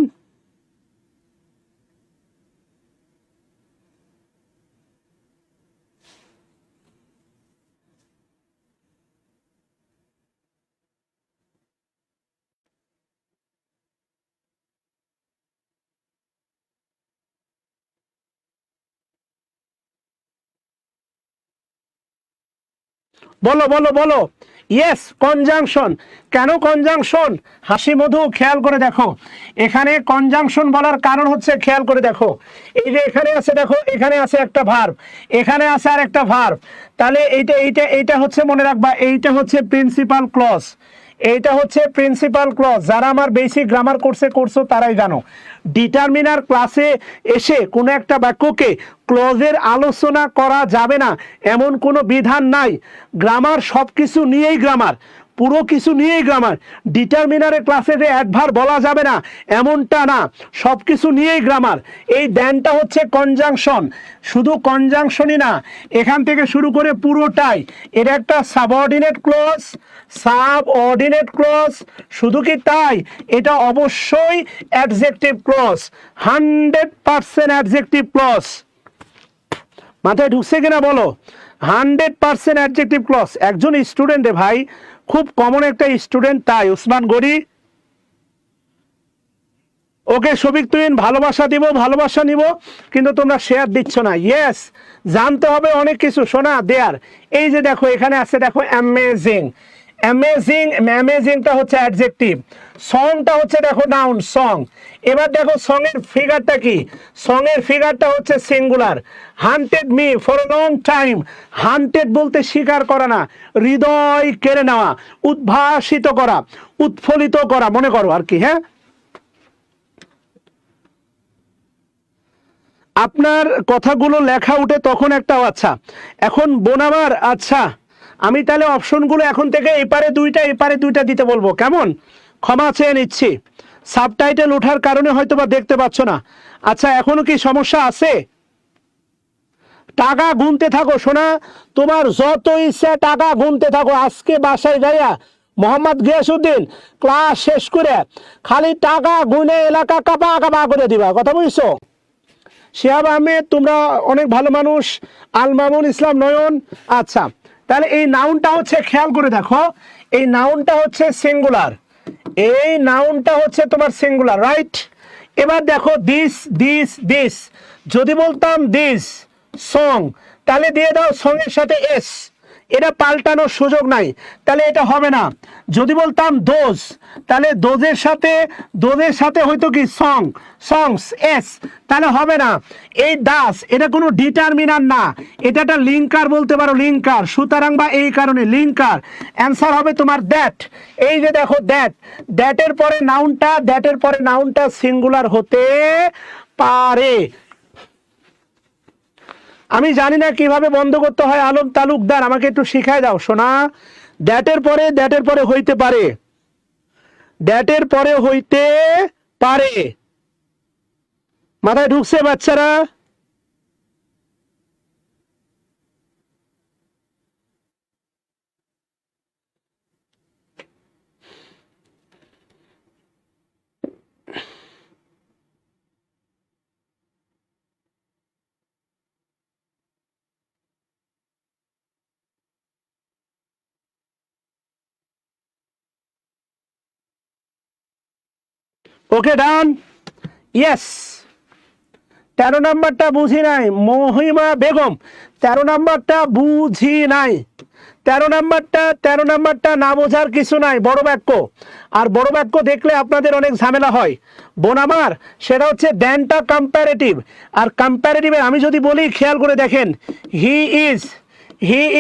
বলো বলো বলো। Yes, conjunction. কেন কনজাংশন? হাসি মধু, খেয়াল করে দেখো, এখানে কনজাংশন বলার কারণ হচ্ছে, খেয়াল করে দেখো, এই যে এখানে আছে, দেখো এখানে আছে একটা ভার্ব, এখানে আছে আর একটা ভার্ব, তাহলে এইটা এইটা এইটা হচ্ছে, মনে রাখবা, এইটা হচ্ছে প্রিন্সিপাল ক্লজ, এইটা হচ্ছে প্রিন্সিপাল ক্লজ। যারা আমার বেসিক গ্রামার কোর্সে করছো তারাই জানো, ডিটারমিনার ক্লাসে এসে কোনো একটা বাক্যকে ক্লজের আলোচনা করা যাবে না এমন কোনো বিধান নাই। গ্রামার সব কিছু নিয়েই গ্রামার, পুরো কিছু নিয়েই গ্রামার। ডিটারমিনারের ক্লাসে যে অ্যাডভার্ব বলা যাবে না এমনটা না, সব কিছু নিয়েই গ্রামার। এই দ্যানটা হচ্ছে কনজাংশন, শুধু কনজাংশনই না, এখান থেকে শুরু করে পুরোটাই, এটা একটা সাবঅর্ডিনেট ক্লজ, সাবঅর্ডিনেট ক্লজ। শুধু কি তাই, এটা অবশ্যই অ্যাডজেক্টিভ ক্লজ, 100% অ্যাডজেক্টিভ ক্লজ। মাথায় ঢুকছে কিনা বলো? 100% অ্যাডজেক্টিভ ক্লজ। একজন স্টুডেন্টে ভাই, খুব কমন একটা স্টুডেন্ট, তাই উসমান গড়ি। ওকে শফিক তুহিন, ভালোবাসা দিব, ভালোবাসা নিব, কিন্তু তোমরা শেয়ার দিচ্ছ না। ইয়েস, জানতে হবে অনেক কিছু সোনা দেয়ার। এই যে দেখো এখানে আছে, দেখো অ্যামেজিং, অ্যামেজিং, অ্যামেজিংটা হচ্ছে অ্যাডজেক্টিভ, সংটা হচ্ছে দেখো নাউন, সং। এবার দেখো সং এর ফিগারটা কি, সং এর ফিগারটা হচ্ছে singular. Hunted me for a long time, hunted বলতে শিকার করা না, হৃদয় কেড়ে নেওয়া, উদ্ভাসিত করা, উৎফুল্লিত করা, মনে করো আর কি। হ্যাঁ, আপনার কথাগুলো লেখা উঠে তখন একটা, আচ্ছা এখন বোনাবার, আচ্ছা আমি তাহলে অপশনগুলো এখন থেকে এপারে দুইটা এপারে দুইটা দিতে বলবো, কেমন? ক্ষমা চেয়ে নিচ্ছি, সাবটাইটেল ওঠার কারণে হয়তো বা দেখতে পাচ্ছ না। আচ্ছা, এখনো কি সমস্যা আছে? টাকা গুনতে থাকো সোনা, তোমার যত ইচ্ছা টাকা গুনতে থাকো। আজকে বাসায় যাইয়া মোহাম্মদ গিয়াসউদ্দিন ক্লাস শেষ করে খালি টাকা গুনে এলাকা কাপা কাপা করে দিবা, কথা বুঝছো? শিহাব আহমেদ, তোমরা অনেক ভালো মানুষ, আল মামুন ইসলাম নয়ন। আচ্ছা, তাহলে এই নাউনটা হচ্ছে, খেয়াল করে দেখো, এই নাউনটা হচ্ছে সিঙ্গুলার, এই নাউনটা হচ্ছে তোমার সিঙ্গুলার, রাইট? এবার দেখো দিস, দিস, দিস, যদি বলতাম দিস সং, তাহলে দিয়ে দাও সং এর সাথে এস, এটা পাল্টানোর সুযোগ নাই, তাহলে এটা হবে না। যদি বলতাম দোজ, তাহলে দোজের সাথে হয়তো কি সং, সংস এস, তাহলে হবে না। এই দাস, এটা কোনো ডিটারমিনার না, এটা একটা লিঙ্কার বলতে পারো, লিঙ্কার। সুতরাং বা এই কারণে লিঙ্কার, অ্যান্সার হবে তোমার দ্যাট। এই যে দেখো দ্যাট, দ্যাটের পরে নাউনটা, দ্যাটের পরে নাউনটা সিঙ্গুলার হতে পারে। আমি জানি না কিভাবে বন্ধ করতে হয়, আলম তালুকদার আমাকে একটু শিখাই দাও সোনা। দ্যাটের পরে হইতে পারে, দ্যাটের পরে হইতে পারে, মাথায় ঢুকছে বাচ্চারা? ওকে ডান, ইয়েস। 13 নাম্বারটা বুঝি নাই, মহিমা বেগম, 13 নাম্বারটা বুঝি নাই, 13 নাম্বারটা না বোঝার কিছু নাই, বড় বাক্য। আর বড় বাক্য দেখলে আপনাদের অনেক ঝামেলা হয় বোন আমার, সেটা হচ্ছে দেনটা কম্পারেটিভ। আর কম্পারেটিভে আমি যদি বলি, খেয়াল করে দেখেন, he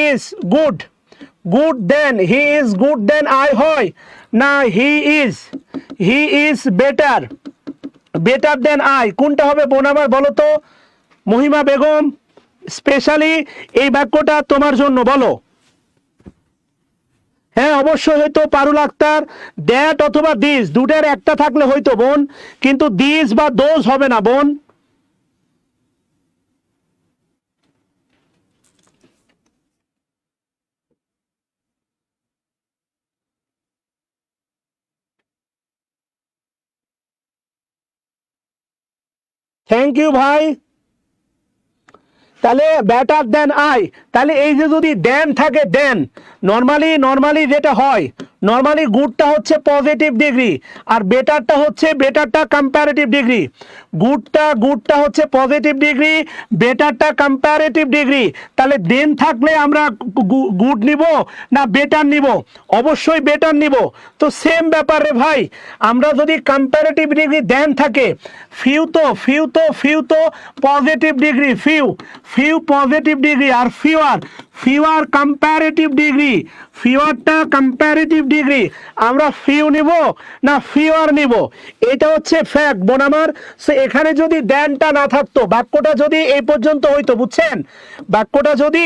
is good, good than, he is good than I হয় না, he is better, better than I, কোনটা হবে বোন আমার বলো তো? মহিমা বেগম, স্পেশালি এই বাক্যটা তোমার জন্য, বলো। হ্যাঁ অবশ্যই হয়তো পারুল আক্তার, দ্যাট অথবা দিস দুটার একটা থাকলে হয়তো বোন, কিন্তু দিস বা দোজ হবে না বোন। থ্যাংক ইউ ভাই। তাহলে বেটার দেন আই, তাহলে এই যে যদি দেন থাকে, দেন নর্মালি যেটা হয়, নর্মালি গুডটা হচ্ছে পজিটিভ ডিগ্রি, আর বেটারটা কম্পারেটিভ ডিগ্রি। গুডটা হচ্ছে পজিটিভ ডিগ্রি, বেটারটা কম্পারেটিভ ডিগ্রি। তাহলে দেন থাকলে আমরা গুড নিব না বেটার নিব? অবশ্যই বেটার নিব। তো সেম ব্যাপার রে ভাই, আমরা যদি কম্পারেটিভ ডিগ্রি দেন থাকে, ফিউ তো positive degree, few positive degree, আর ফিউয়ার কম্পারেটিভ ডিগ্রি, ফিউয়ারটা কম্পারেটিভ ডিগ্রি। আমরা ফিউ নিব না ফিউয়ার নিব? এটা হচ্ছে ফ্যাক্ট বোন আমার। সো এখানে যদি দেনটা না থাকতো, বাক্যটা যদি এই পর্যন্ত হইতো, বুঝছেন? বাক্যটা যদি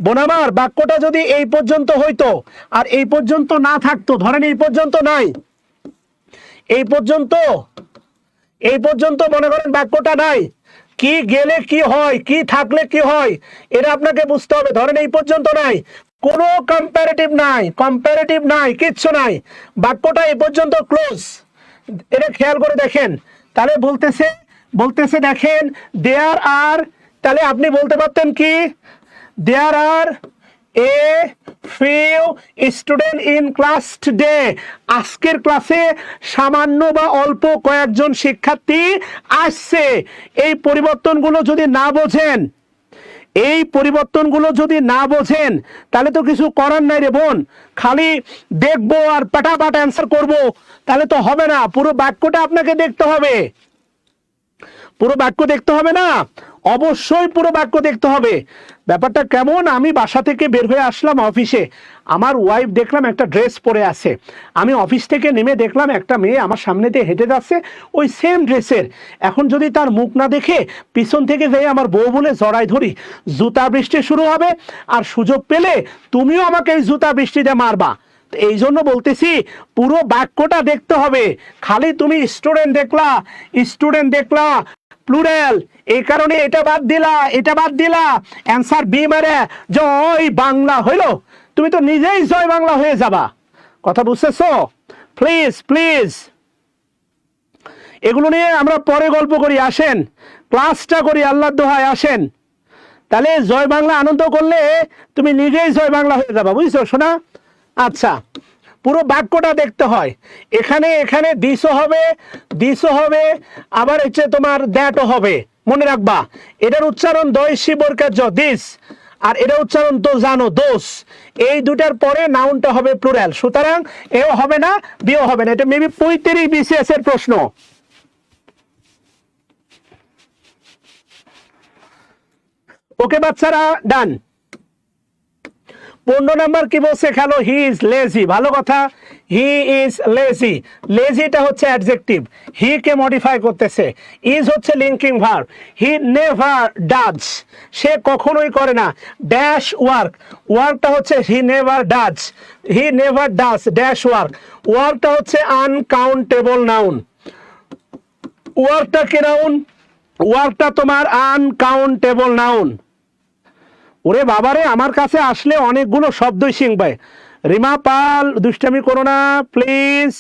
বোন আমার, বাক্যটা যদি এই পর্যন্ত হইতো আর এই পর্যন্ত না থাকতো, ধরেন এই পর্যন্ত নাই, এই পর্যন্ত মনে করেন বাক্যটা নাই, কি গেলে কি হয়, কি থাকলে কি হয়, এটা আপনাকে বুঝতে হবে। ধরেন এই পর্যন্ত নাই, কোনো কম্পারেটিভ নাই, কিচ্ছু নাই, বাক্যটা এই পর্যন্ত ক্লোজ। এটা খেয়াল করে দেখেন, তাহলে বলতেছে দেখেন, দেয়ার আর, তাহলে আপনি বলতে পারতেন কি, there are a few student in class today, আজকের ক্লাসে সামান্য বা অল্প কয়েকজন শিক্ষার্থী আসছে। এই পরিবর্তনগুলো যদি না বোঝেন, তাহলে তো কিছু করার নাই রে বোন। খালি দেখবো আর পাটাপাট অ্যান্সার করব, তাহলে তো হবে না। পুরো বাক্যটা আপনাকে দেখতে হবে, পুরো বাক্য দেখতে হবে না, অবশ্যই পুরো বাক্য দেখতে হবে। ব্যাপারটা কেমন, আমি বাসা থেকে বের হয়ে আসলাম অফিসে, আমার ওয়াইফ দেখলাম একটা ড্রেস পরে আছে, আমি অফিস থেকে নেমে দেখলাম একটা মেয়ে আমার সামনে দিয়ে হেঁটে যাচ্ছে ওই সেম ড্রেসের। এখন যদি তার মুখ না দেখে পিছন থেকে যাই আমার বউ বলে জড়াই ধরি, জুতা বৃষ্টি শুরু হবে, আর সুযোগ পেলে তুমিও আমাকে এই জুতা বৃষ্টিতে মারবা। এই জন্য বলতেছি পুরো বাক্যটা দেখতে হবে। খালি তুমি স্টুডেন্ট দেখলা প্লুরাল, এই কারণে এটা বাদ দিলা অ্যান্সার বি মানে জয় বাংলা হইলো, তুমি তো নিজেই জয় বাংলা হয়ে যাবা। কথা বুঝতেছো? প্লিজ এগুলো নিয়ে আমরা পরে গল্প করি, আসেন ক্লাসটা করি আল্লাহর দোহায়, আসেন। তাহলে জয় বাংলা আনন্দ করলে তুমি নিজেই জয় বাংলা হয়ে যাবা, বুঝছো শোনা? আচ্ছা, পুরো বাক্যটা দেখতে হয়। এখানে দিসও হবে, আবার হচ্ছে তোমার দ্যাটও হবে, মনে রাখবা। এটার উচ্চারণ দয়সী বর্গের দিস, আর এটা উচ্চারণ তো জানো দোষ। এই দুটার পরে নাউনটা হবে প্লুরাল, সুতরাং এও হবে না বিও হবে না। এটা মেবি 35 BCS এর প্রশ্ন। ওকে বাচ্চারা, ডান। 15 নাম্বার কি বলছে খেলো, হি ইজ লেজি। ভালো কথা, হি ইজ লেজি। লেজিটা হচ্ছে অ্যাডজেক্টিভ, হি কে মডিফাই করতেছে। ইজ হচ্ছে linking verb. He never does, সে কখনোই করে না। ড্যাশ ওয়ার্কটা হচ্ছে হি নেভার ডাজ ড্যাশ ওয়ার্কটা হচ্ছে আনকাউন্টেবল নাউন। ওয়ার্কটা কি নাউন? ওয়ার্কটা তোমার আনকাউন্টেবল নাউন। ওরে বাবারে, আমার কাছে আসলে অনেকগুলো শব্দই শিখবে। রিমা পাল, দুষ্টামি করো না প্লিজ।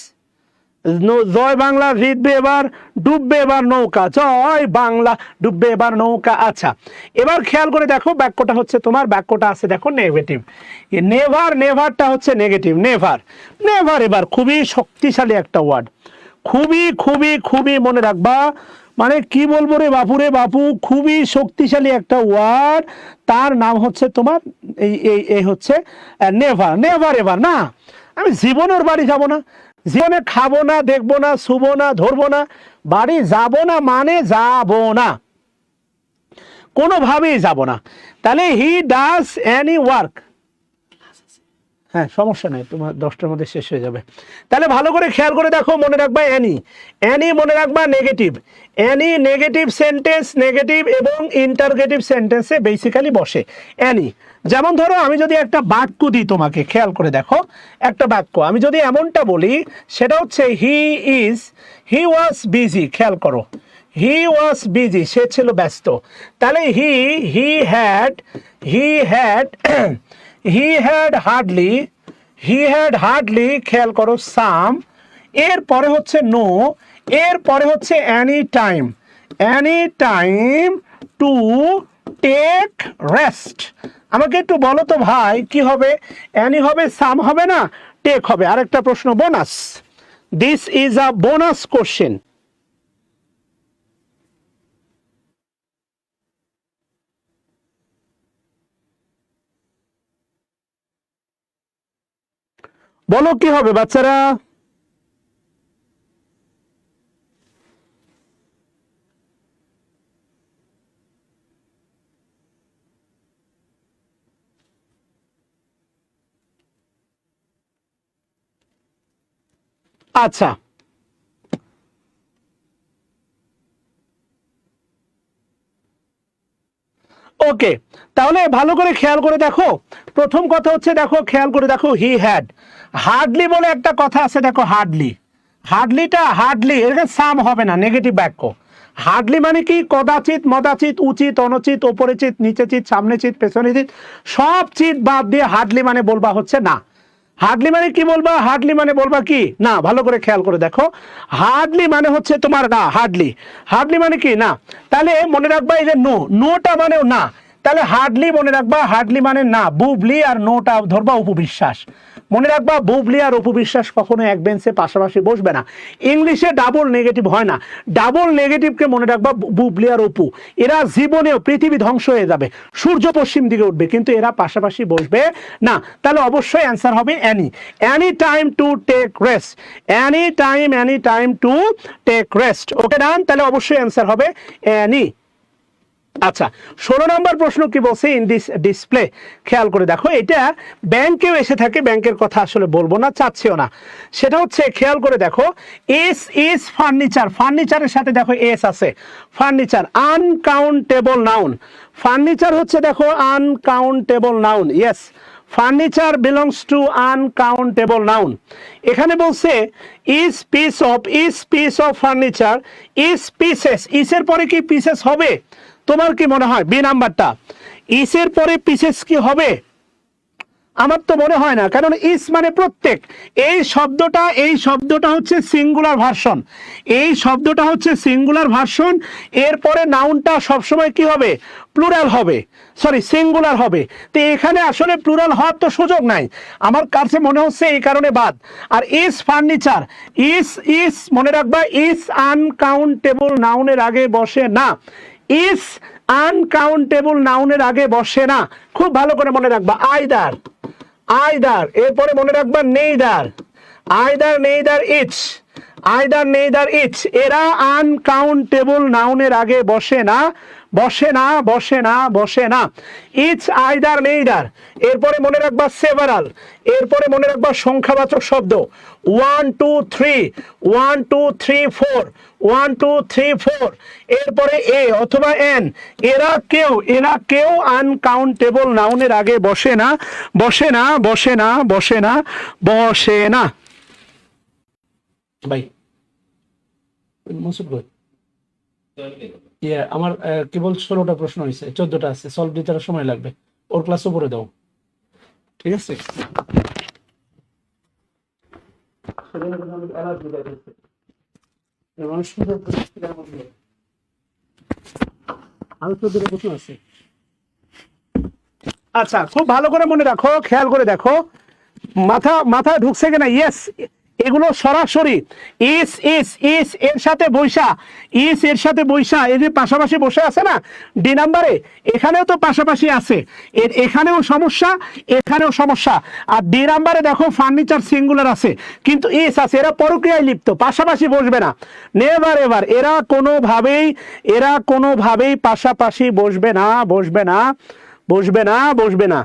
জয় বাংলা জিতবে এবার, ডুববে এবার নৌকা, জয় বাংলা ডুববে এবার নৌকা। আচ্ছা, এবার খেয়াল করে দেখো, বাক্যটা হচ্ছে তোমার, বাক্যটা আছে দেখো নেগেটিভ। নেভারটা হচ্ছে নেগেটিভ। নেভার এবার খুবই শক্তিশালী একটা ওয়ার্ড, খুবই মনে রাখবা, মানে কি বলবো রে বাপু, রে বাপু, খুবই শক্তিশালী একটা ওয়ার্ড। তার নাম হচ্ছে তোমার এই হচ্ছে নেভার। নেভার এভার না, আমি জীবনে ওর বাড়ি যাব না, জীবনে খাবো না, দেখবো না, শুবো না, ধরবো না, বাড়ি যাব না মানে যাব না, কোনোভাবেই যাব না। তাহলে হি ডাজ এনি ওয়ার্ক। হ্যাঁ সমস্যা নেই, তোমার 10টার মধ্যে শেষ হয়ে যাবে। তাহলে ভালো করে খেয়াল করে দেখো, মনে রাখবা অ্যানি। অ্যানি মনে রাখবা negative. Any negative sentence, negative এবং ইন্টারগেটিভ সেন্টেন্সে বেসিক্যালি বসে অ্যানি। যেমন ধরো আমি যদি একটা বাক্য দিই তোমাকে, খেয়াল করে দেখো একটা বাক্য আমি যদি এমনটা বলি, সেটা হচ্ছে হি ওয়াজ বিজি। খেয়াল করো, হি ওয়াজ বিজি, সে ছিল ব্যস্ত। তাহলে he had he had hardly, খেয়াল করো সাম, এর পরে হচ্ছে নো, এর পরে হচ্ছে any time to take rest. আমাকে একটু বলো তো ভাই কি হবে? এনি হবে, সাম হবে না, টেক হবে। আরেকটা প্রশ্ন, bonus. This is a bonus question. বলো কি হবে বাচ্চারা? আচ্ছা, ওকে, তাহলে ভালো করে খেয়াল করে দেখো। প্রথম কথা হচ্ছে, দেখো খেয়াল করে দেখো, হি হ্যাড। হার্ডলি বলে একটা কথা আছে, দেখো হার্ডলি, হার্ডলি এখানে সাম হবে না, নেগেটিভ বাক্য। হার্ডলি মানে কি? কদাচিৎ, মদাচিৎ, উচিত, অনুচিত, ওপরে চিত, নিচে চিত, সামনে চিত, পেছনে চিত, সব চিত বাদ দিয়ে হার্ডলি মানে বলবা হচ্ছে না। হার্ডলি মানে কি বলবা? হার্ডলি মানে বলবা কি না। ভালো করে খেয়াল করে দেখো, হার্ডলি মানে হচ্ছে তোমার না। হার্ডলি মানে কি না। তাহলে মনে রাখবা এই যে নোটা মানেও না। তাহলে হার্ডলি মনে রাখবা, হার্ডলি মানে না। বুবলি আর নোটা ধরবা উপবিশ্বাস। মনে রাখবা বুবলি আর উপবিশ্বাস কখনো এক বেঞ্চে পাশাপাশি বসবে না। ইংলিশে ডাবল নেগেটিভ হয় না। ডাবল নেগেটিভকে মনে রাখবা বুবলি আর অপু, এরা জীবনেও পৃথিবী ধ্বংস হয়ে যাবে, সূর্য পশ্চিম দিকে উঠবে, কিন্তু এরা পাশাপাশি বসবে না। তাহলে অবশ্যই অ্যান্সার হবে any time to take rest. Any time to take rest. Okay done, তাহলে অবশ্যই অ্যান্সার হবে এনি। আচ্ছা, 16 নম্বর প্রশ্ন কি বলছে? In this display. খেয়াল করে দেখো, এটা ব্যাংকেও এসে থাকে, ব্যাংকের কথা আসলে বলবো না, চাচ্ছিও না। সেটা হচ্ছে, খেয়াল করে দেখো, ইজ ফার্নিচার। ফার্নিচারের সাথে দেখো এস আছে, ফার্নিচার আনকাউন্টেবল নাউন। ফার্নিচার হচ্ছে দেখো uncountable noun. Yes, furniture belongs to uncountable noun. এখানে বলছে is piece of furniture, is pieces. ইসের পরে কি পিসেস হবে? তোমার কি মনে হয়? বি নাম্বারটা, ইসের পরে পিসেস কি হবে? আমার তো মনে হয় না, কারণ ইস মানে প্রত্যেক। এই শব্দটা হচ্ছে সিঙ্গুলার ভার্সন। এই শব্দটা হচ্ছে সিঙ্গুলার ভার্সন। এরপরে নাউনটা সবসময় কি হবে? প্লুরাল হবে, সরি সিঙ্গুলার হবে। তো এখানে আসলে প্লুরাল হওয়ার তো সুযোগ নাই, আমার কাছে মনে হচ্ছে এই কারণে বাদ। আর ইস ফার্নিচার, ইস মনে রাখবা, ইস আনকাউন্টেবল নাউনের আগে বসে না। ইস আনকাউন্টেবল নাউনের আগে বসে না। খুব ভালো করে মনে রাখবা। আইদার, এরপরে মনে রাখবা নেইদার, নেইদার ইচ, এরা আনকাউন্টেবল নাউনের আগে বসে না। Each, either, neither. এরপরে মনে রাখবা সেভারাল, এরপরে মনে রাখবা সংখ্যাবাচক শব্দ 1 2 3 4। এরপরে এ অথবা এন, এরা কেউ আনকাউন্টেবল নাউনের আগে বসে না। ভাই মসুদ ভাই, আমার কেবল 16টা প্রশ্ন হয়েছে, 14টা আছে, সলভ দিতে সময় লাগবে। ওর ক্লাস উপরে দাও, ঠিক আছে? আচ্ছা, খুব ভালো করে মনে রাখো, খেয়াল করে দেখো, মাথা ঢুকছে কিনা? ইয়েস, এগুলো সরাসরি ইস এর সাথে বৈশা, এর সাথে বৈশা, এই যে পাশাপাশি বসে আছে না ডি নাম্বারে, এখানেও তো পাশাপাশি আছে, এখানেও সমস্যা, এখানেও সমস্যা। আর ডি নাম্বারে দেখো ফার্নিচার সিঙ্গুলার আছে কিন্তু ইস আছে, এরা পরক্রিয়ায় লিপ্ত, পাশাপাশি বসবে না, নেভার এভার, এরা কোনোভাবেই পাশাপাশি বসবে না, বসবে না, বসবে না, বসবে না।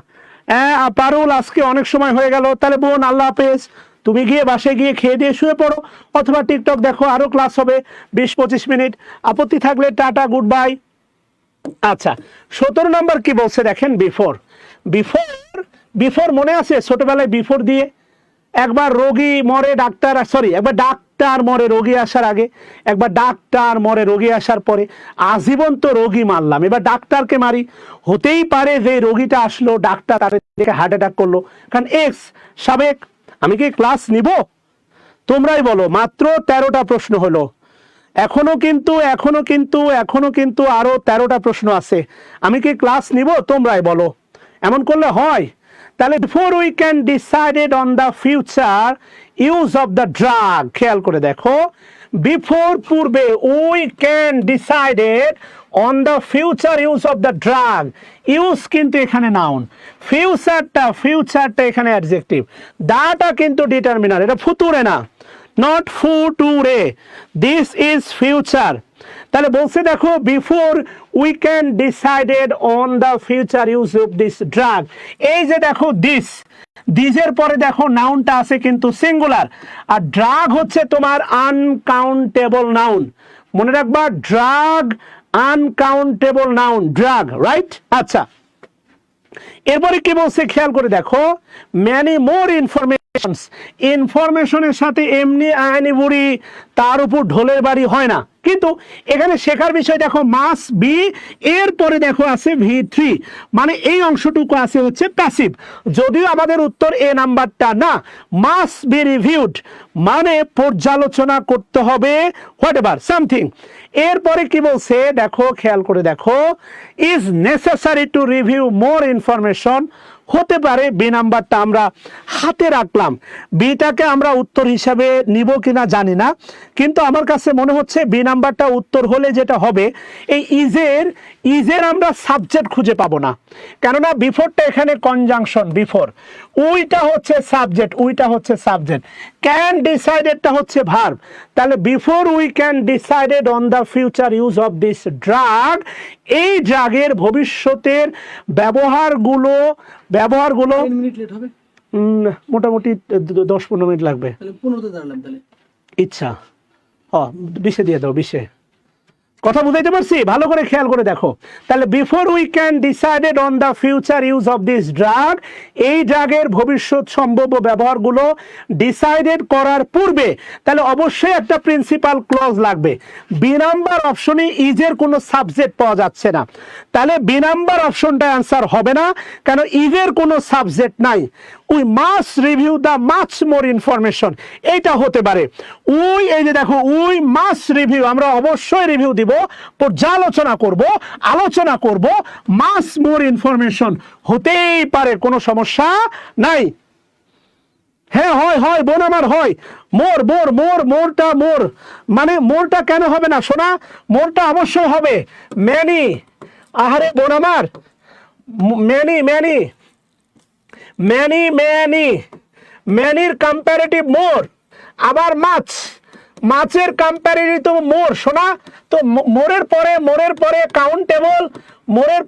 পারুল, আজকে অনেক সময় হয়ে গেল, তাহলে বোন আল্লাহ হাফেজ, তুমি গিয়ে বাসে গিয়ে খেয়ে দিয়ে শুয়ে পড়ো, অথবা টিকটক দেখো, আরো ক্লাস হবে 20-25 মিনিট, আপত্তি থাকলে টাটা, গুড বাই। আচ্ছা, 17 নম্বর কি বলছে দেখেন, বিফোর। বিফোর মনে আছে ছোটবেলায় বিফোর দিয়ে একবার রোগী মরে ডাক্তার, সরি একবার ডাক্তার মরে রোগী আসার আগে, একবার ডাক্তার মরে রোগী আসার পরে, আজীবন তো রোগী মারলাম, এবার ডাক্তারকে মারি। হতেই পারে যে রোগীটা আসলো ডাক্তার তাদের দেখে হার্ট অ্যাটাক করলো, কারণ এক্স সাবেক। আমি কি ক্লাস নিব? তোমরাই বলো, মাত্র 13টা প্রশ্ন হলো, এখনো কিন্তু আরো 13টা প্রশ্ন আছে, আমি কি ক্লাস নিব? তোমরাই বলো। এমন করলে হয়? তাহলে before we can decided on the future use of the drug, খেয়াল করে দেখো, বিফোর পূর্বে, we can decided on the future use of the drug, use কিন্তু এখানে নাউন, ফিউচারটা এখানে অ্যাডজেক্টিভ, দাটা কিন্তু ডিটারমিনার, এটা ফুতুরে না, নট ফুটুরে, দিস ইজ ফিউচার। তাহলে বলছে দেখো, before we can decided on the future use of this drug, এই যে দেখো দিসের পরে দেখো নাউনটা আছে কিন্তু সিঙ্গুলার, আর ড্রাগ হচ্ছে তোমার আনকাউন্টেবল নাউন, মনে রাখবা, drug uncountable noun, drug, right? আচ্ছা, এরপরে কি বলছে খেয়াল করে দেখো, ম্যানি মোর ইনফরমেশনের সাথে এমনি আইনি বুড়ি, তার উপর ঢোলের বাড়ি হয় না, কিন্তু এখানে শেখার বিষয় দেখো, মাস বি, এরপরে দেখো আছে V3, মানে এই অংশটুকু আছে হচ্ছে প্যাসিভ, যদিও আমাদের উত্তর এ নাম্বারটা না, মাস বি রিভিউড মানে পর্যালোচনা করতে হবে, হোয়াট এভার সামথিং। এরপরে কি বলছে দেখো, খেয়াল করে দেখো, is necessary to review more information, হতে পারে বি নাম্বারটা আমরা হাতে রাখলাম, বিটাকে আমরা উত্তর হিসাবে নিব কিনা জানি না, কিন্তু আমার কাছে মনে হচ্ছে বি নাম্বারটা উত্তর হলে যেটা হবে, এই ইজের আমরা সাবজেক্ট খুঁজে পাবো না, কেননা বিফোরটা এখানে কনজাংশন, বিফোর, উইটা হচ্ছে সাবজেক্ট, ক্যান ডিসাইডেডটা হচ্ছে ভার্ব, তাহলে before we can decided on the future use of this drug, এই ড্রাগের ভবিষ্যতের ব্যবহারগুলো মিনিট লেট হবে, মোটামুটি 10-15 মিনিট লাগবে, তাহলে 15তে দাঁড়ালাম, তাহলে ইচ্ছা 20 দিয়ে দাও, 20 কথা বুঝাইতে পারছি? ভালো করে খেয়াল করে দেখো, তাহলে before we can decided on the future use of this drug, এই ড্রাগের ভবিষ্যৎ সম্ভাব্য ব্যবহারগুলো ডিসাইডেড করার পূর্বে, তাহলে অবশ্যই একটা প্রিন্সিপাল ক্লজ লাগবে। বি নাম্বার অপশনে ইজের কোনো সাবজেক্ট পাওয়া যাচ্ছে না, তাহলে বি নাম্বার অপশনটা অ্যান্সার হবে না, কেন ইজের কোনো সাবজেক্ট নাই। We must review the much more information, এইটা হতে পারে। এই যে দেখো, উই মাস্ট রিভিউ, আমরা অবশ্যই রিভিউ দিব, পর্যালোচনা আলোচনা করব, মাস মোর ইনফরমেশন হতেই পারে, কোনো সমস্যা নাই। হ্যাঁ হয় বোন আমার, হয় মোরটা মোর, মানে মোরটা কেন হবে না সোনা, মোরটা অবশ্যই হবে, ম্যানি, আহারে বোন আমার, ম্যানির কম্পারেটিভ মোর, আবার মাছের কম্পারেটিভ মোর, শোনা তো, মোরের পরে কাউন্টেবল, মোরের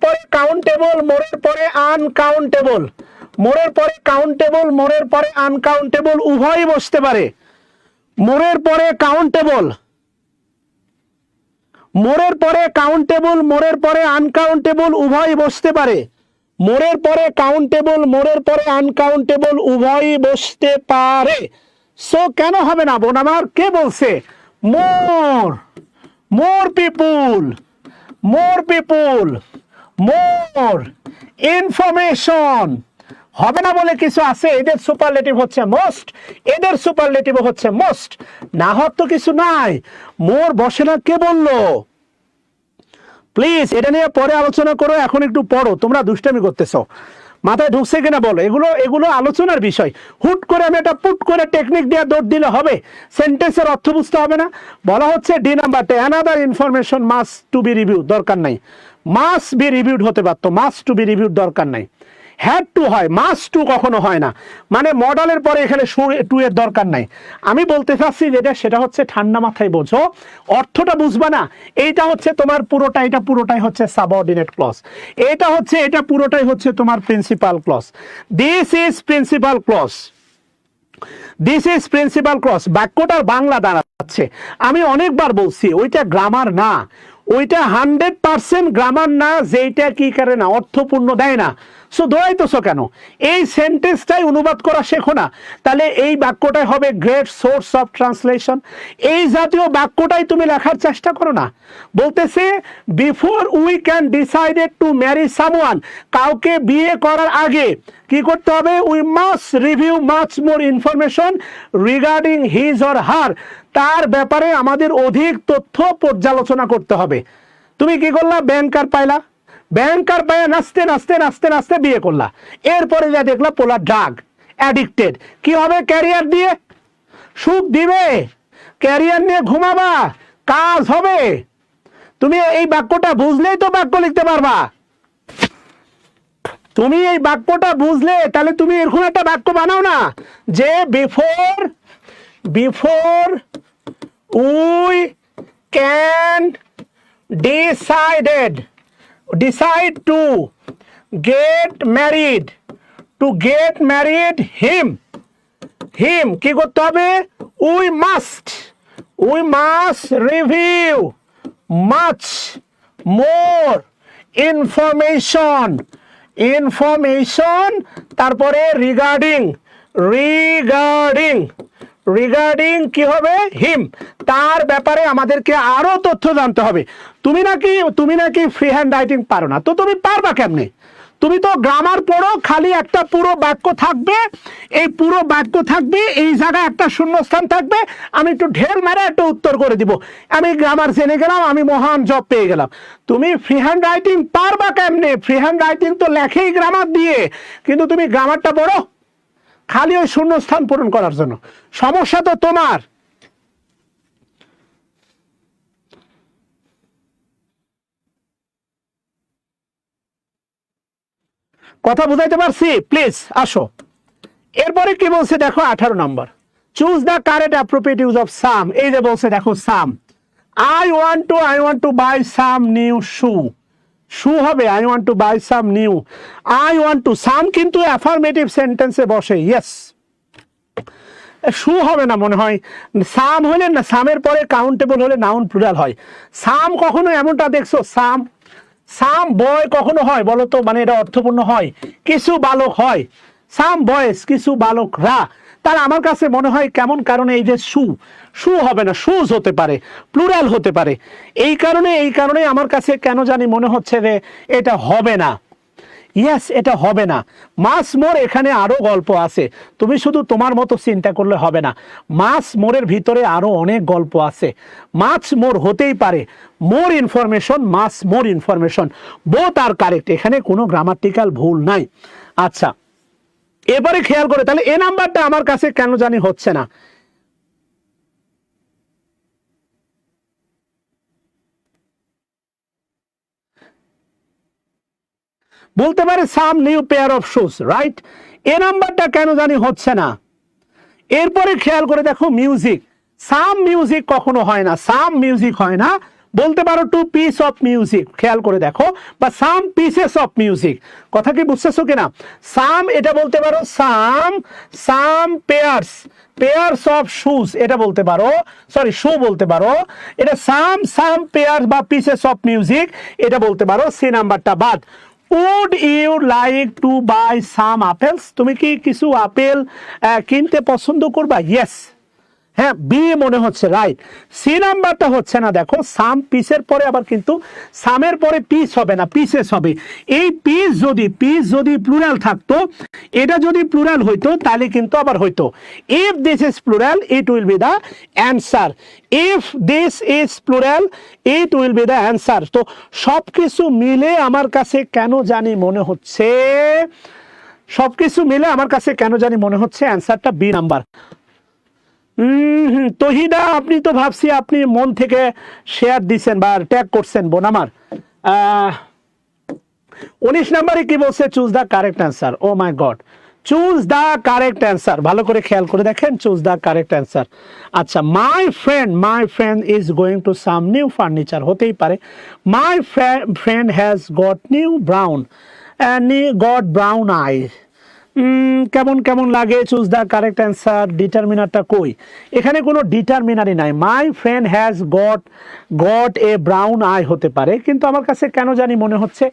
পরে আনকাউন্টেবল, উভয়ই বসতে পারে, মোরের পরে কাউন্টেবল, আনকাউন্টেবল উভয়ই বসতে পারে, মোরের পরে আনকাউন্টেবল উভয়ই বসতে পারে। সো কেন হবে না বোন আমার? কে বলছে? মোর পিপুল, মোর ইনফরমেশন হবে না বলে কিছু আছে, এদের সুপারলেটিভ হচ্ছে মোস্ট, এদের সুপারলেটিভ হচ্ছে মোস্ট, না হওয়ার তো কিছু নাই, মোর বসে না, কে বললো? প্লিজ এটা নিয়ে পরে আলোচনা করো, এখন একটু পড়ো, তোমরা দুষ্টামি করতেছো, মাথায় ঢুকছে কিনা বলো, এগুলো এগুলো আলোচনার বিষয়। হুট করে আমি এটা পুট করে টেকনিক দিয়ে দৌড় দিলে হবে? সেন্টেন্সের অর্থ বুঝতে হবে না? বলা হচ্ছে ডি নাম্বারটা, another information must to be review, দরকার নাই। মাস্ট বি রিভিউড হতে পারতো, মাস্ট টু বি রিভিউড দরকার নাই। হ্যাড টু হয়, মাস্ট টু কখনো হয় না। মানে মডেলের পরে এখানে টু এর দরকার নাই। আমি বলতে চাচ্ছি যেটা, সেটা হচ্ছে ঠান্ডা মাথায় বোঝো, অর্থটা বুঝবা না। এইটা হচ্ছে তোমার পুরোটা, এটা পুরোটাই হচ্ছে সাবঅর্ডিনেট ক্লজ, এটা হচ্ছে, এটা পুরোটাই হচ্ছে তোমার principal clause. This is principal clause, this is principal clause. বাক্যটার বাংলা দাঁড়াচ্ছে, আমি অনেকবার বলছি ওইটা গ্রামার না, ওইটা 100% গ্রামার না, যেইটা কি করে না অর্থপূর্ণ দেয় না। সো দৌড়াইতেছো কেন? এই সেন্টেন্সটাই অনুবাদ করা শেখো না, তাহলে এই বাক্যটাই হবে গ্রেট সোর্স অফ ট্রান্সলেশন। এই জাতীয় বাক্যটাই তুমি লেখার চেষ্টা করো না। বলতেছে before we can decided to marry someone, কাউকে বিয়ে করার আগে কি করতে হবে? We must review much more information regarding his or her, তার ব্যাপারে আমাদের অধিক তথ্য পর্যালোচনা করতে হবে। তুমি কি করলা? ব্যাংকার পাইলা, ব্যাংকার পাইয়া নাচতে নাচতে নাচতে নাচতে বিয়ে করলা, এরপরে যা দেখলা পোলা ড্রাগ অ্যাডিক্টেড। কি হবে? ক্যারিয়ার দিয়ে সুখ দিবে, ক্যারিয়ার নিয়ে ঘুমাবা, কাজ হবে। তুমি এই বাক্যটা বুঝলেই তো বাক্য লিখতে পারবা। তুমি এই বাক্যটা বুঝলে তাহলে তুমি এরকম একটা বাক্য বানাও না যে before before we can decided, decide to get married, to get married him, him কি করতে হবে? we must review much more information, তারপরে রিগার্ডিং কি হবে? হিম, তার ব্যাপারে আমাদেরকে আরো তথ্য জানতে হবে। তুমি নাকি ফ্রি হ্যান্ড রাইটিং পারো না, তো তুমি পারবা কেমনে? তুমি তো গ্রামার পড়ো, খালি একটা পুরো বাক্য থাকবে, এই পুরো বাক্য থাকবে, এই জায়গায় একটা শূন্যস্থান থাকবে, আমি একটু ঢের মেরে একটা উত্তর করে দিব, আমি গ্রামার জেনে গেলাম, আমি মহান জব পেয়ে গেলাম। তুমি ফ্রি হ্যান্ড রাইটিং পারবা কেমনে? ফ্রি হ্যান্ড রাইটিং তো লেখেই গ্রামার দিয়ে, কিন্তু তুমি গ্রামারটা পড়ো খালি ওই শূন্যস্থান পূরণ করার জন্য। সমস্যা তো তোমার। কথা বুঝাইতে পারছি? প্লিজ আসো। এরপরে কি বলছে দেখো, 18 নম্বর, choose the correct appropriate use of some. এই যে বলছে দেখো, some, I want to buy some new shoe, shoe হবে I want to buy some new, I want to, some কিন্তু অ্যাফার্মেটিভ সেন্টেন্সে বসে, ইয়েস। শু হবে না মনে হয়, সাম হলে না, সামের পরে কাউন্টেবল হলে নাউন প্লুরাল হয়। সাম কখনো এমনটা দেখছো? সাম বয় কখনো হয় বলো তো? মানে এটা অর্থপূর্ণ হয়, কিছু বালক হয়, সাম বয়েস, কিছু বালকরা। তার আমার কাছে মনে হয় কেমন কারণে এই যে শু হবে না, শুজ হতে পারে, প্লুরাল হতে পারে। এই কারণে আমার কাছে কেন জানি মনে হচ্ছে যে এটা হবে না। ইয়েস, এটা হবে না। মাস মোর, এখানে আরো গল্প আছে, তুমি শুধু তোমার মতো চিন্তা করলে হবে না। মাস মোরের ভিতরে আরো অনেক গল্প আছে। মাছ মোর হতেই পারে, মোর ইনফরমেশন, মাস মোর ইনফরমেশন, বোথ আর কারেক্ট, এখানে কোনো গ্রামাটিক্যাল ভুল নাই। আচ্ছা, এবারে খেয়াল করে, তাহলে এ নাম্বারটা আমার কাছে কেন জানি হচ্ছে না। বলতে পারে some new pair of shoes, right? এ নাম্বারটা কেন জানি হচ্ছে না। এরপরে খেয়াল করে দেখো, মিউজিক, সাম মিউজিক কখনো হয় না, সাম মিউজিক হয় না। বলতে পারো টু পিস অফ মিউজিক, খেয়াল করে দেখো, বা সাম পিসেস অফ মিউজিক। কথা কি বুঝতেছো কিনা? সাম এটা বলতে পারো, সাম পেয়ার্স অফ শুজ এটা বলতে পারো, সরি শু বলতে পারো। এটা সাম পেয়ার্স বা পিসেস অফ মিউজিক এটা বলতে পারো। সি নাম্বারটা বাদ। Would you like to buy some apples, তুমি কি কিছু আপেল কিনতে পছন্দ করবা? ইয়েস, হ্যাঁ, বি মনে হচ্ছে, রাইট। সি নাম্বারটা হচ্ছে না। দেখো, সাম পিসের পরে আবার কিন্তু সামের পরে পিস হবে না, পিসেস হবে। এই পিস যদি প্লুরাল থাকতো, এটা যদি প্লুরাল হইতো তাহলে কিন্তু আবার হইতো, if this is plural it will be the answer, if this is plural it will be the answer. তো সবকিছু মিলে আমার কাছে কেন জানি মনে হচ্ছে সবকিছু মিলে আমার কাছে কেন জানি মনে হচ্ছে অ্যান্সারটা বি নাম্বার। তহিদা, আপনি তো ভাবছি আপনি মন থেকে শেয়ার দিচ্ছেন বা ট্যাগ করছেন বোন আমার। 19 নম্বরে কি বলছে? Choose the correct answer. Oh my God, choose the correct answer. ভালো করে খেয়াল করে দেখেন, চুজ দ্য কারেক্ট অ্যান্সার। আচ্ছা, my friend is going to some new furniture হতেই পারে। My friend has got got brown eye. কেমন কেমন লাগে? Choose the correct answer. ডিটারমিনারটা কই? এখানে কোনো ডিটারমিনারই নাই। My friend has got a brown eye হতে পারে, কিন্তু আমার কাছে কেন জানি মনে হচ্ছে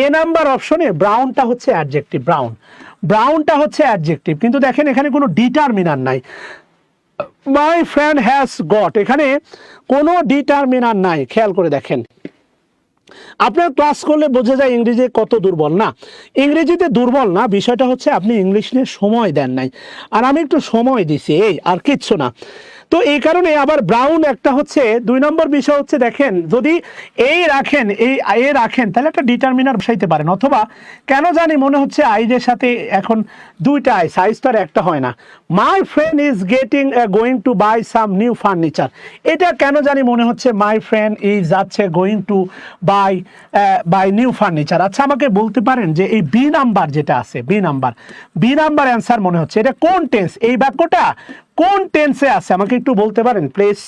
এ নাম্বার অপশনে ব্রাউনটা হচ্ছে অ্যাডজেক্টিভ। ব্রাউনটা হচ্ছে অ্যাডজেক্টিভ, কিন্তু দেখেন এখানে কোনো ডিটারমিনার নাই। মাই ফ্রেন্ড হ্যাজ গট, এখানে কোনো ডিটারমিনার নাই। খেয়াল করে দেখেন, আপনার ক্লাস করলে বোঝা যায় ইংরেজি কত দুর্বল। না, ইংরেজিতে দুর্বল না, বিষয়টা হচ্ছে আপনি ইংলিশ নিয়ে সময় দেন নাই, আর আমি একটু সময় দিছি, এই আর কিচ্ছু না। তো এই কারণে আবার ব্রাউন একটা হচ্ছে 2 নম্বর বিষয় হচ্ছে, দেখেন যদি এই রাখেন তাহলে একটা ডিটারমিনার বসাইতে পারেন, অথবা কেন জানি মনে হচ্ছে আইজের সাথে এখন দুইটা আই, সাইজ তো আর একটা হয় না। My friend is going to buy some new furniture, এটা কেন জানি মনে হচ্ছে মাই ফ্রেন্ড ইজ যাচ্ছে going to buy new furniture. আচ্ছা, আমাকে বলতে পারেন যে এই বি নাম্বার যেটা আছে, বি নাম্বার অ্যান্সার মনে হচ্ছে। এটা কোন টেন্স? এই বাক্যটা কোন টেন্সে আছে আমাকে একটু বলতে পারেন প্লিজ?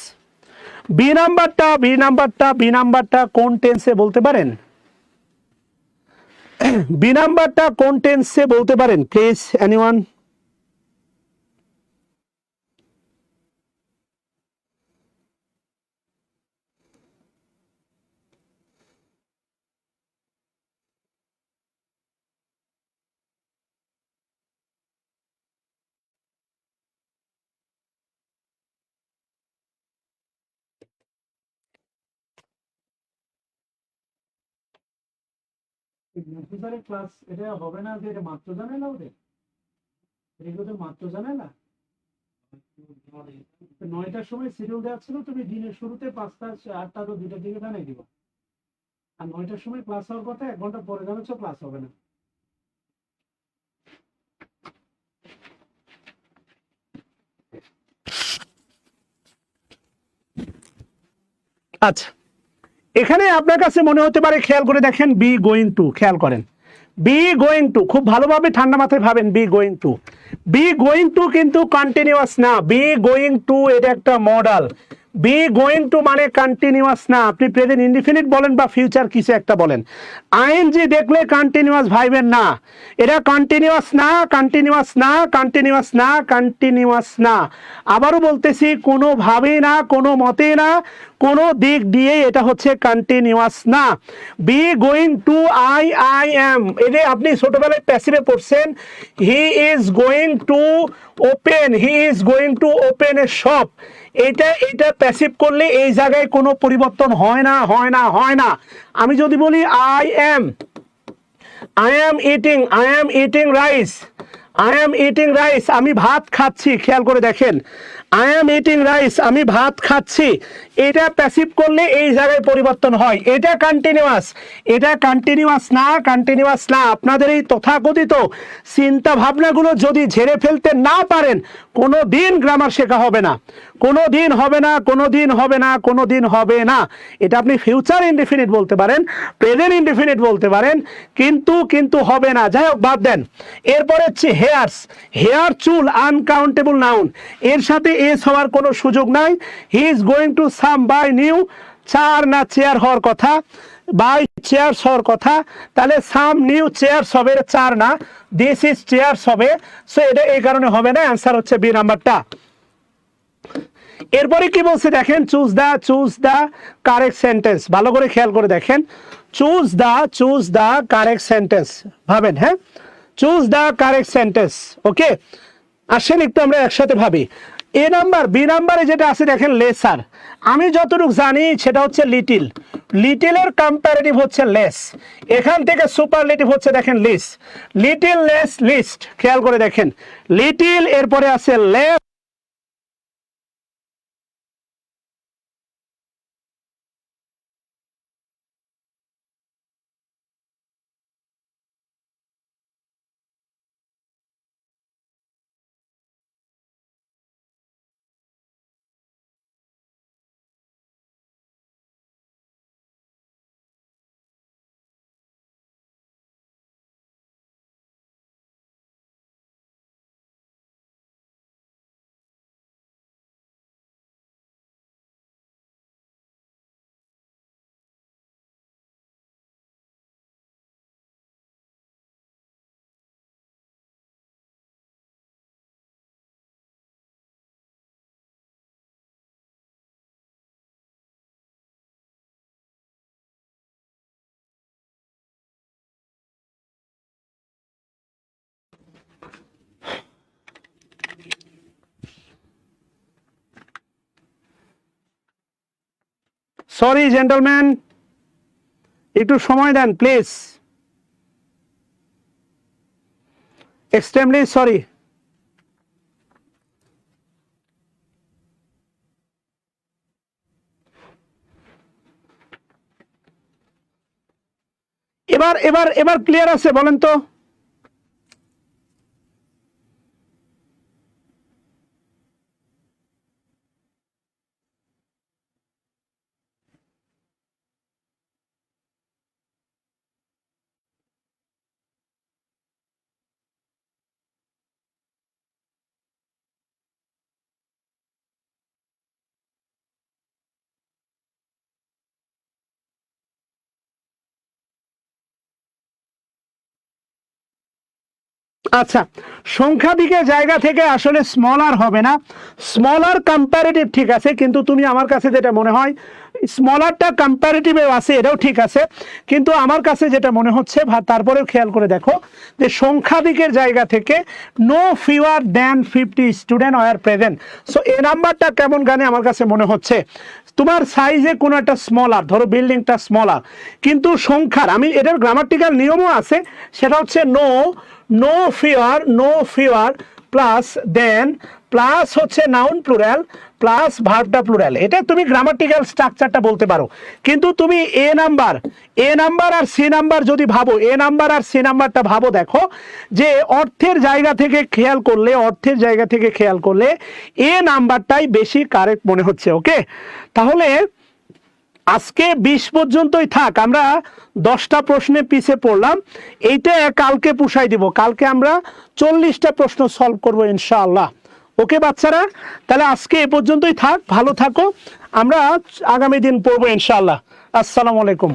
বি নাম্বারটা কোন টেন্সে বলতে পারেন? বি নাম্বারটা কোন টেন্সে বলতে পারেন প্লিজ, এনিওয়ান? ক্লাস এটা হবে না যে এটা মাত্র জানে না, ওদের এগুলো মাত্র জানে না। 9টার সময় শিডিউল দেওয়া ছিল, তুমি দিনের শুরুতে 5টা 8টা তো 2টার দিকে জানাই দিবা। আর 9টার সময় ক্লাস হওয়ার কথা, 1 ঘন্টা পরে জানাচ্ছ ক্লাস হবে না। আচ্ছা, এখানে আপনার কাছে মনে হতে পারে, খেয়াল করে দেখেন, বি গোয়িং টু, খেয়াল করেন, বি গোয়িং টু, খুব ভালোভাবে ঠান্ডা মাথায় ভাবেন। বি গোয়িং টু কিন্তু কন্টিনিউয়াস না। বি গোয়িং টু এটা একটা মডাল। বি গোয়িং টু মানে কন্টিনিউয়াস না। আপনি প্রেজেন্ট ইনডিফিনিট বলেন বা ফিউচার কিছু একটা বলেন, আইএনজি দেখলে কন্টিনিউয়াস ভাইবেন না। এটা কন্টিনিউয়াস না। আবারও বলতেছি, কোনোভাবেই না, কোনো মতে না, কোনো দিক দিয়ে এটা হচ্ছে কন্টিনিউয়াস না। Be going to I am, এটা আপনি ছোটবেলায় প্যাসিভে পড়ছেন। হি is going to open A shop, এটা প্যাসিভ করলে এই জায়গায় কোনো পরিবর্তন হয় না। আমি যদি বলি আই এম ইটিং রাইস, আমি ভাত খাচ্ছি, খেয়াল করে দেখেন, আই এম ইটিং রাইস, আমি ভাত খাচ্ছি, এটা প্যাসিভ করলে এই জায়গায় পরিবর্তন হয়। এটা কন্টিনিউয়াস না। আপনাদের এই তথাকথিত চিন্তা ভাবনাগুলো যদি ঝেড়ে ফেলতে না পারেন, কোনো দিন গ্রামার শেখা হবে না, হবে না। এটা আপনি ফিউচার ইনডিফিনিট বলতে পারেন, প্রেজেন্ট ইনডিফিনিট বলতে পারেন, কিন্তু হবে না। যাই হোক, বাদ দেন। এরপরে হচ্ছে হেয়ার, চুল, আনকাউন্টেবল নাউন, এর সাথে এস হওয়ার কোনো সুযোগ নাই। He is going to some buy new, chair না চেয়ার হওয়ার কথা, বাই চেয়ারস হওয়ার কথা, তাহলে সাম নিউ চেয়ারস হবে, চার না, দিস ইজ চেয়ারস হবে। সো এটা এই কারণে হবে না, অ্যান্সার হচ্ছে বি নাম্বারটা। এরপরে কি বলছে দেখেন, চুজ দা কারেক্ট সেন্টেন্স। ভালো করে খেয়াল করে দেখেন, চুজ দা কারেক্ট সেন্টেন্স ভাবেন। হ্যাঁ, চুজ দা কারেক্ট সেন্টেন্স। ওকে, আসেন একটু আমরা একসাথে ভাবি। বি নাম্বারে যেটা আছে দেখেন, লেসার, আমি যতটুকু জানি সেটা হচ্ছে লিটিলের কম্পারেটিভ হচ্ছে লেস। এখান থেকে সুপারলেটিভ হচ্ছে দেখেন লিটিল লেস লিস্ট। খেয়াল করে দেখেন, লিটিল এরপরে আছে লেস, সরি জেন্টলম্যান, একটু সময় দেন প্লিজ, এক্সট্রিমলি সরি। এবার এবার এবার ক্লিয়ার আছে বলেন তো? আচ্ছা, সংখ্যাধিকের জায়গা থেকে আসলে স্মলার হবে না, স্মলার কম্পারেটিভ ঠিক আছে, কিন্তু তুমি আমার কাছে যেটা মনে হয় স্মলারটা কম্পারেটিভেও আছে, এটাও ঠিক আছে, কিন্তু আমার কাছে যেটা মনে হচ্ছে তারপরেও খেয়াল করে দেখো যে সংখ্যাধিকের জায়গা থেকে নো ফিওয়ার দ্যান 50 স্টুডেন্ট আর প্রেজেন্ট। সো এই নাম্বারটা কেমন গানে আমার কাছে মনে হচ্ছে তোমার সাইজে কোনো একটা স্মলার, ধরো বিল্ডিংটা স্মলার, কিন্তু সংখ্যার আমি এটার গ্রামাটিক্যাল নিয়মও আছে, সেটা হচ্ছে নো ফিওয়ার প্লাস দেন প্লাস হচ্ছে নাউন প্লুরাল প্লাস ভার্বটা প্লুরাল, এটা তুমি গ্রামাটিক্যাল স্ট্রাকচারটা বলতে পারো। কিন্তু তুমি এ নাম্বার আর সি নাম্বার যদি ভাবো, এ নাম্বার আর সি নাম্বারটা ভাবো, দেখো যে অর্থের জায়গা থেকে খেয়াল করলে এ নাম্বারটাই বেশি কারেক্ট মনে হচ্ছে। ওকে, তাহলে আজকে 20 পর্যন্তই থাক, আমরা 10টা প্রশ্নে পিছিয়ে পড়লাম, এইটা কালকে পুষাই দিব, কালকে আমরা 40টা প্রশ্ন সলভ করবো ইনশাআল্লাহ। ওকে বাচ্চারা, তাহলে আজকে এ পর্যন্তই থাক, ভালো থাকো, আমরা আগামী দিন পড়বো ইনশাআল্লাহ। আসসালামু আলাইকুম।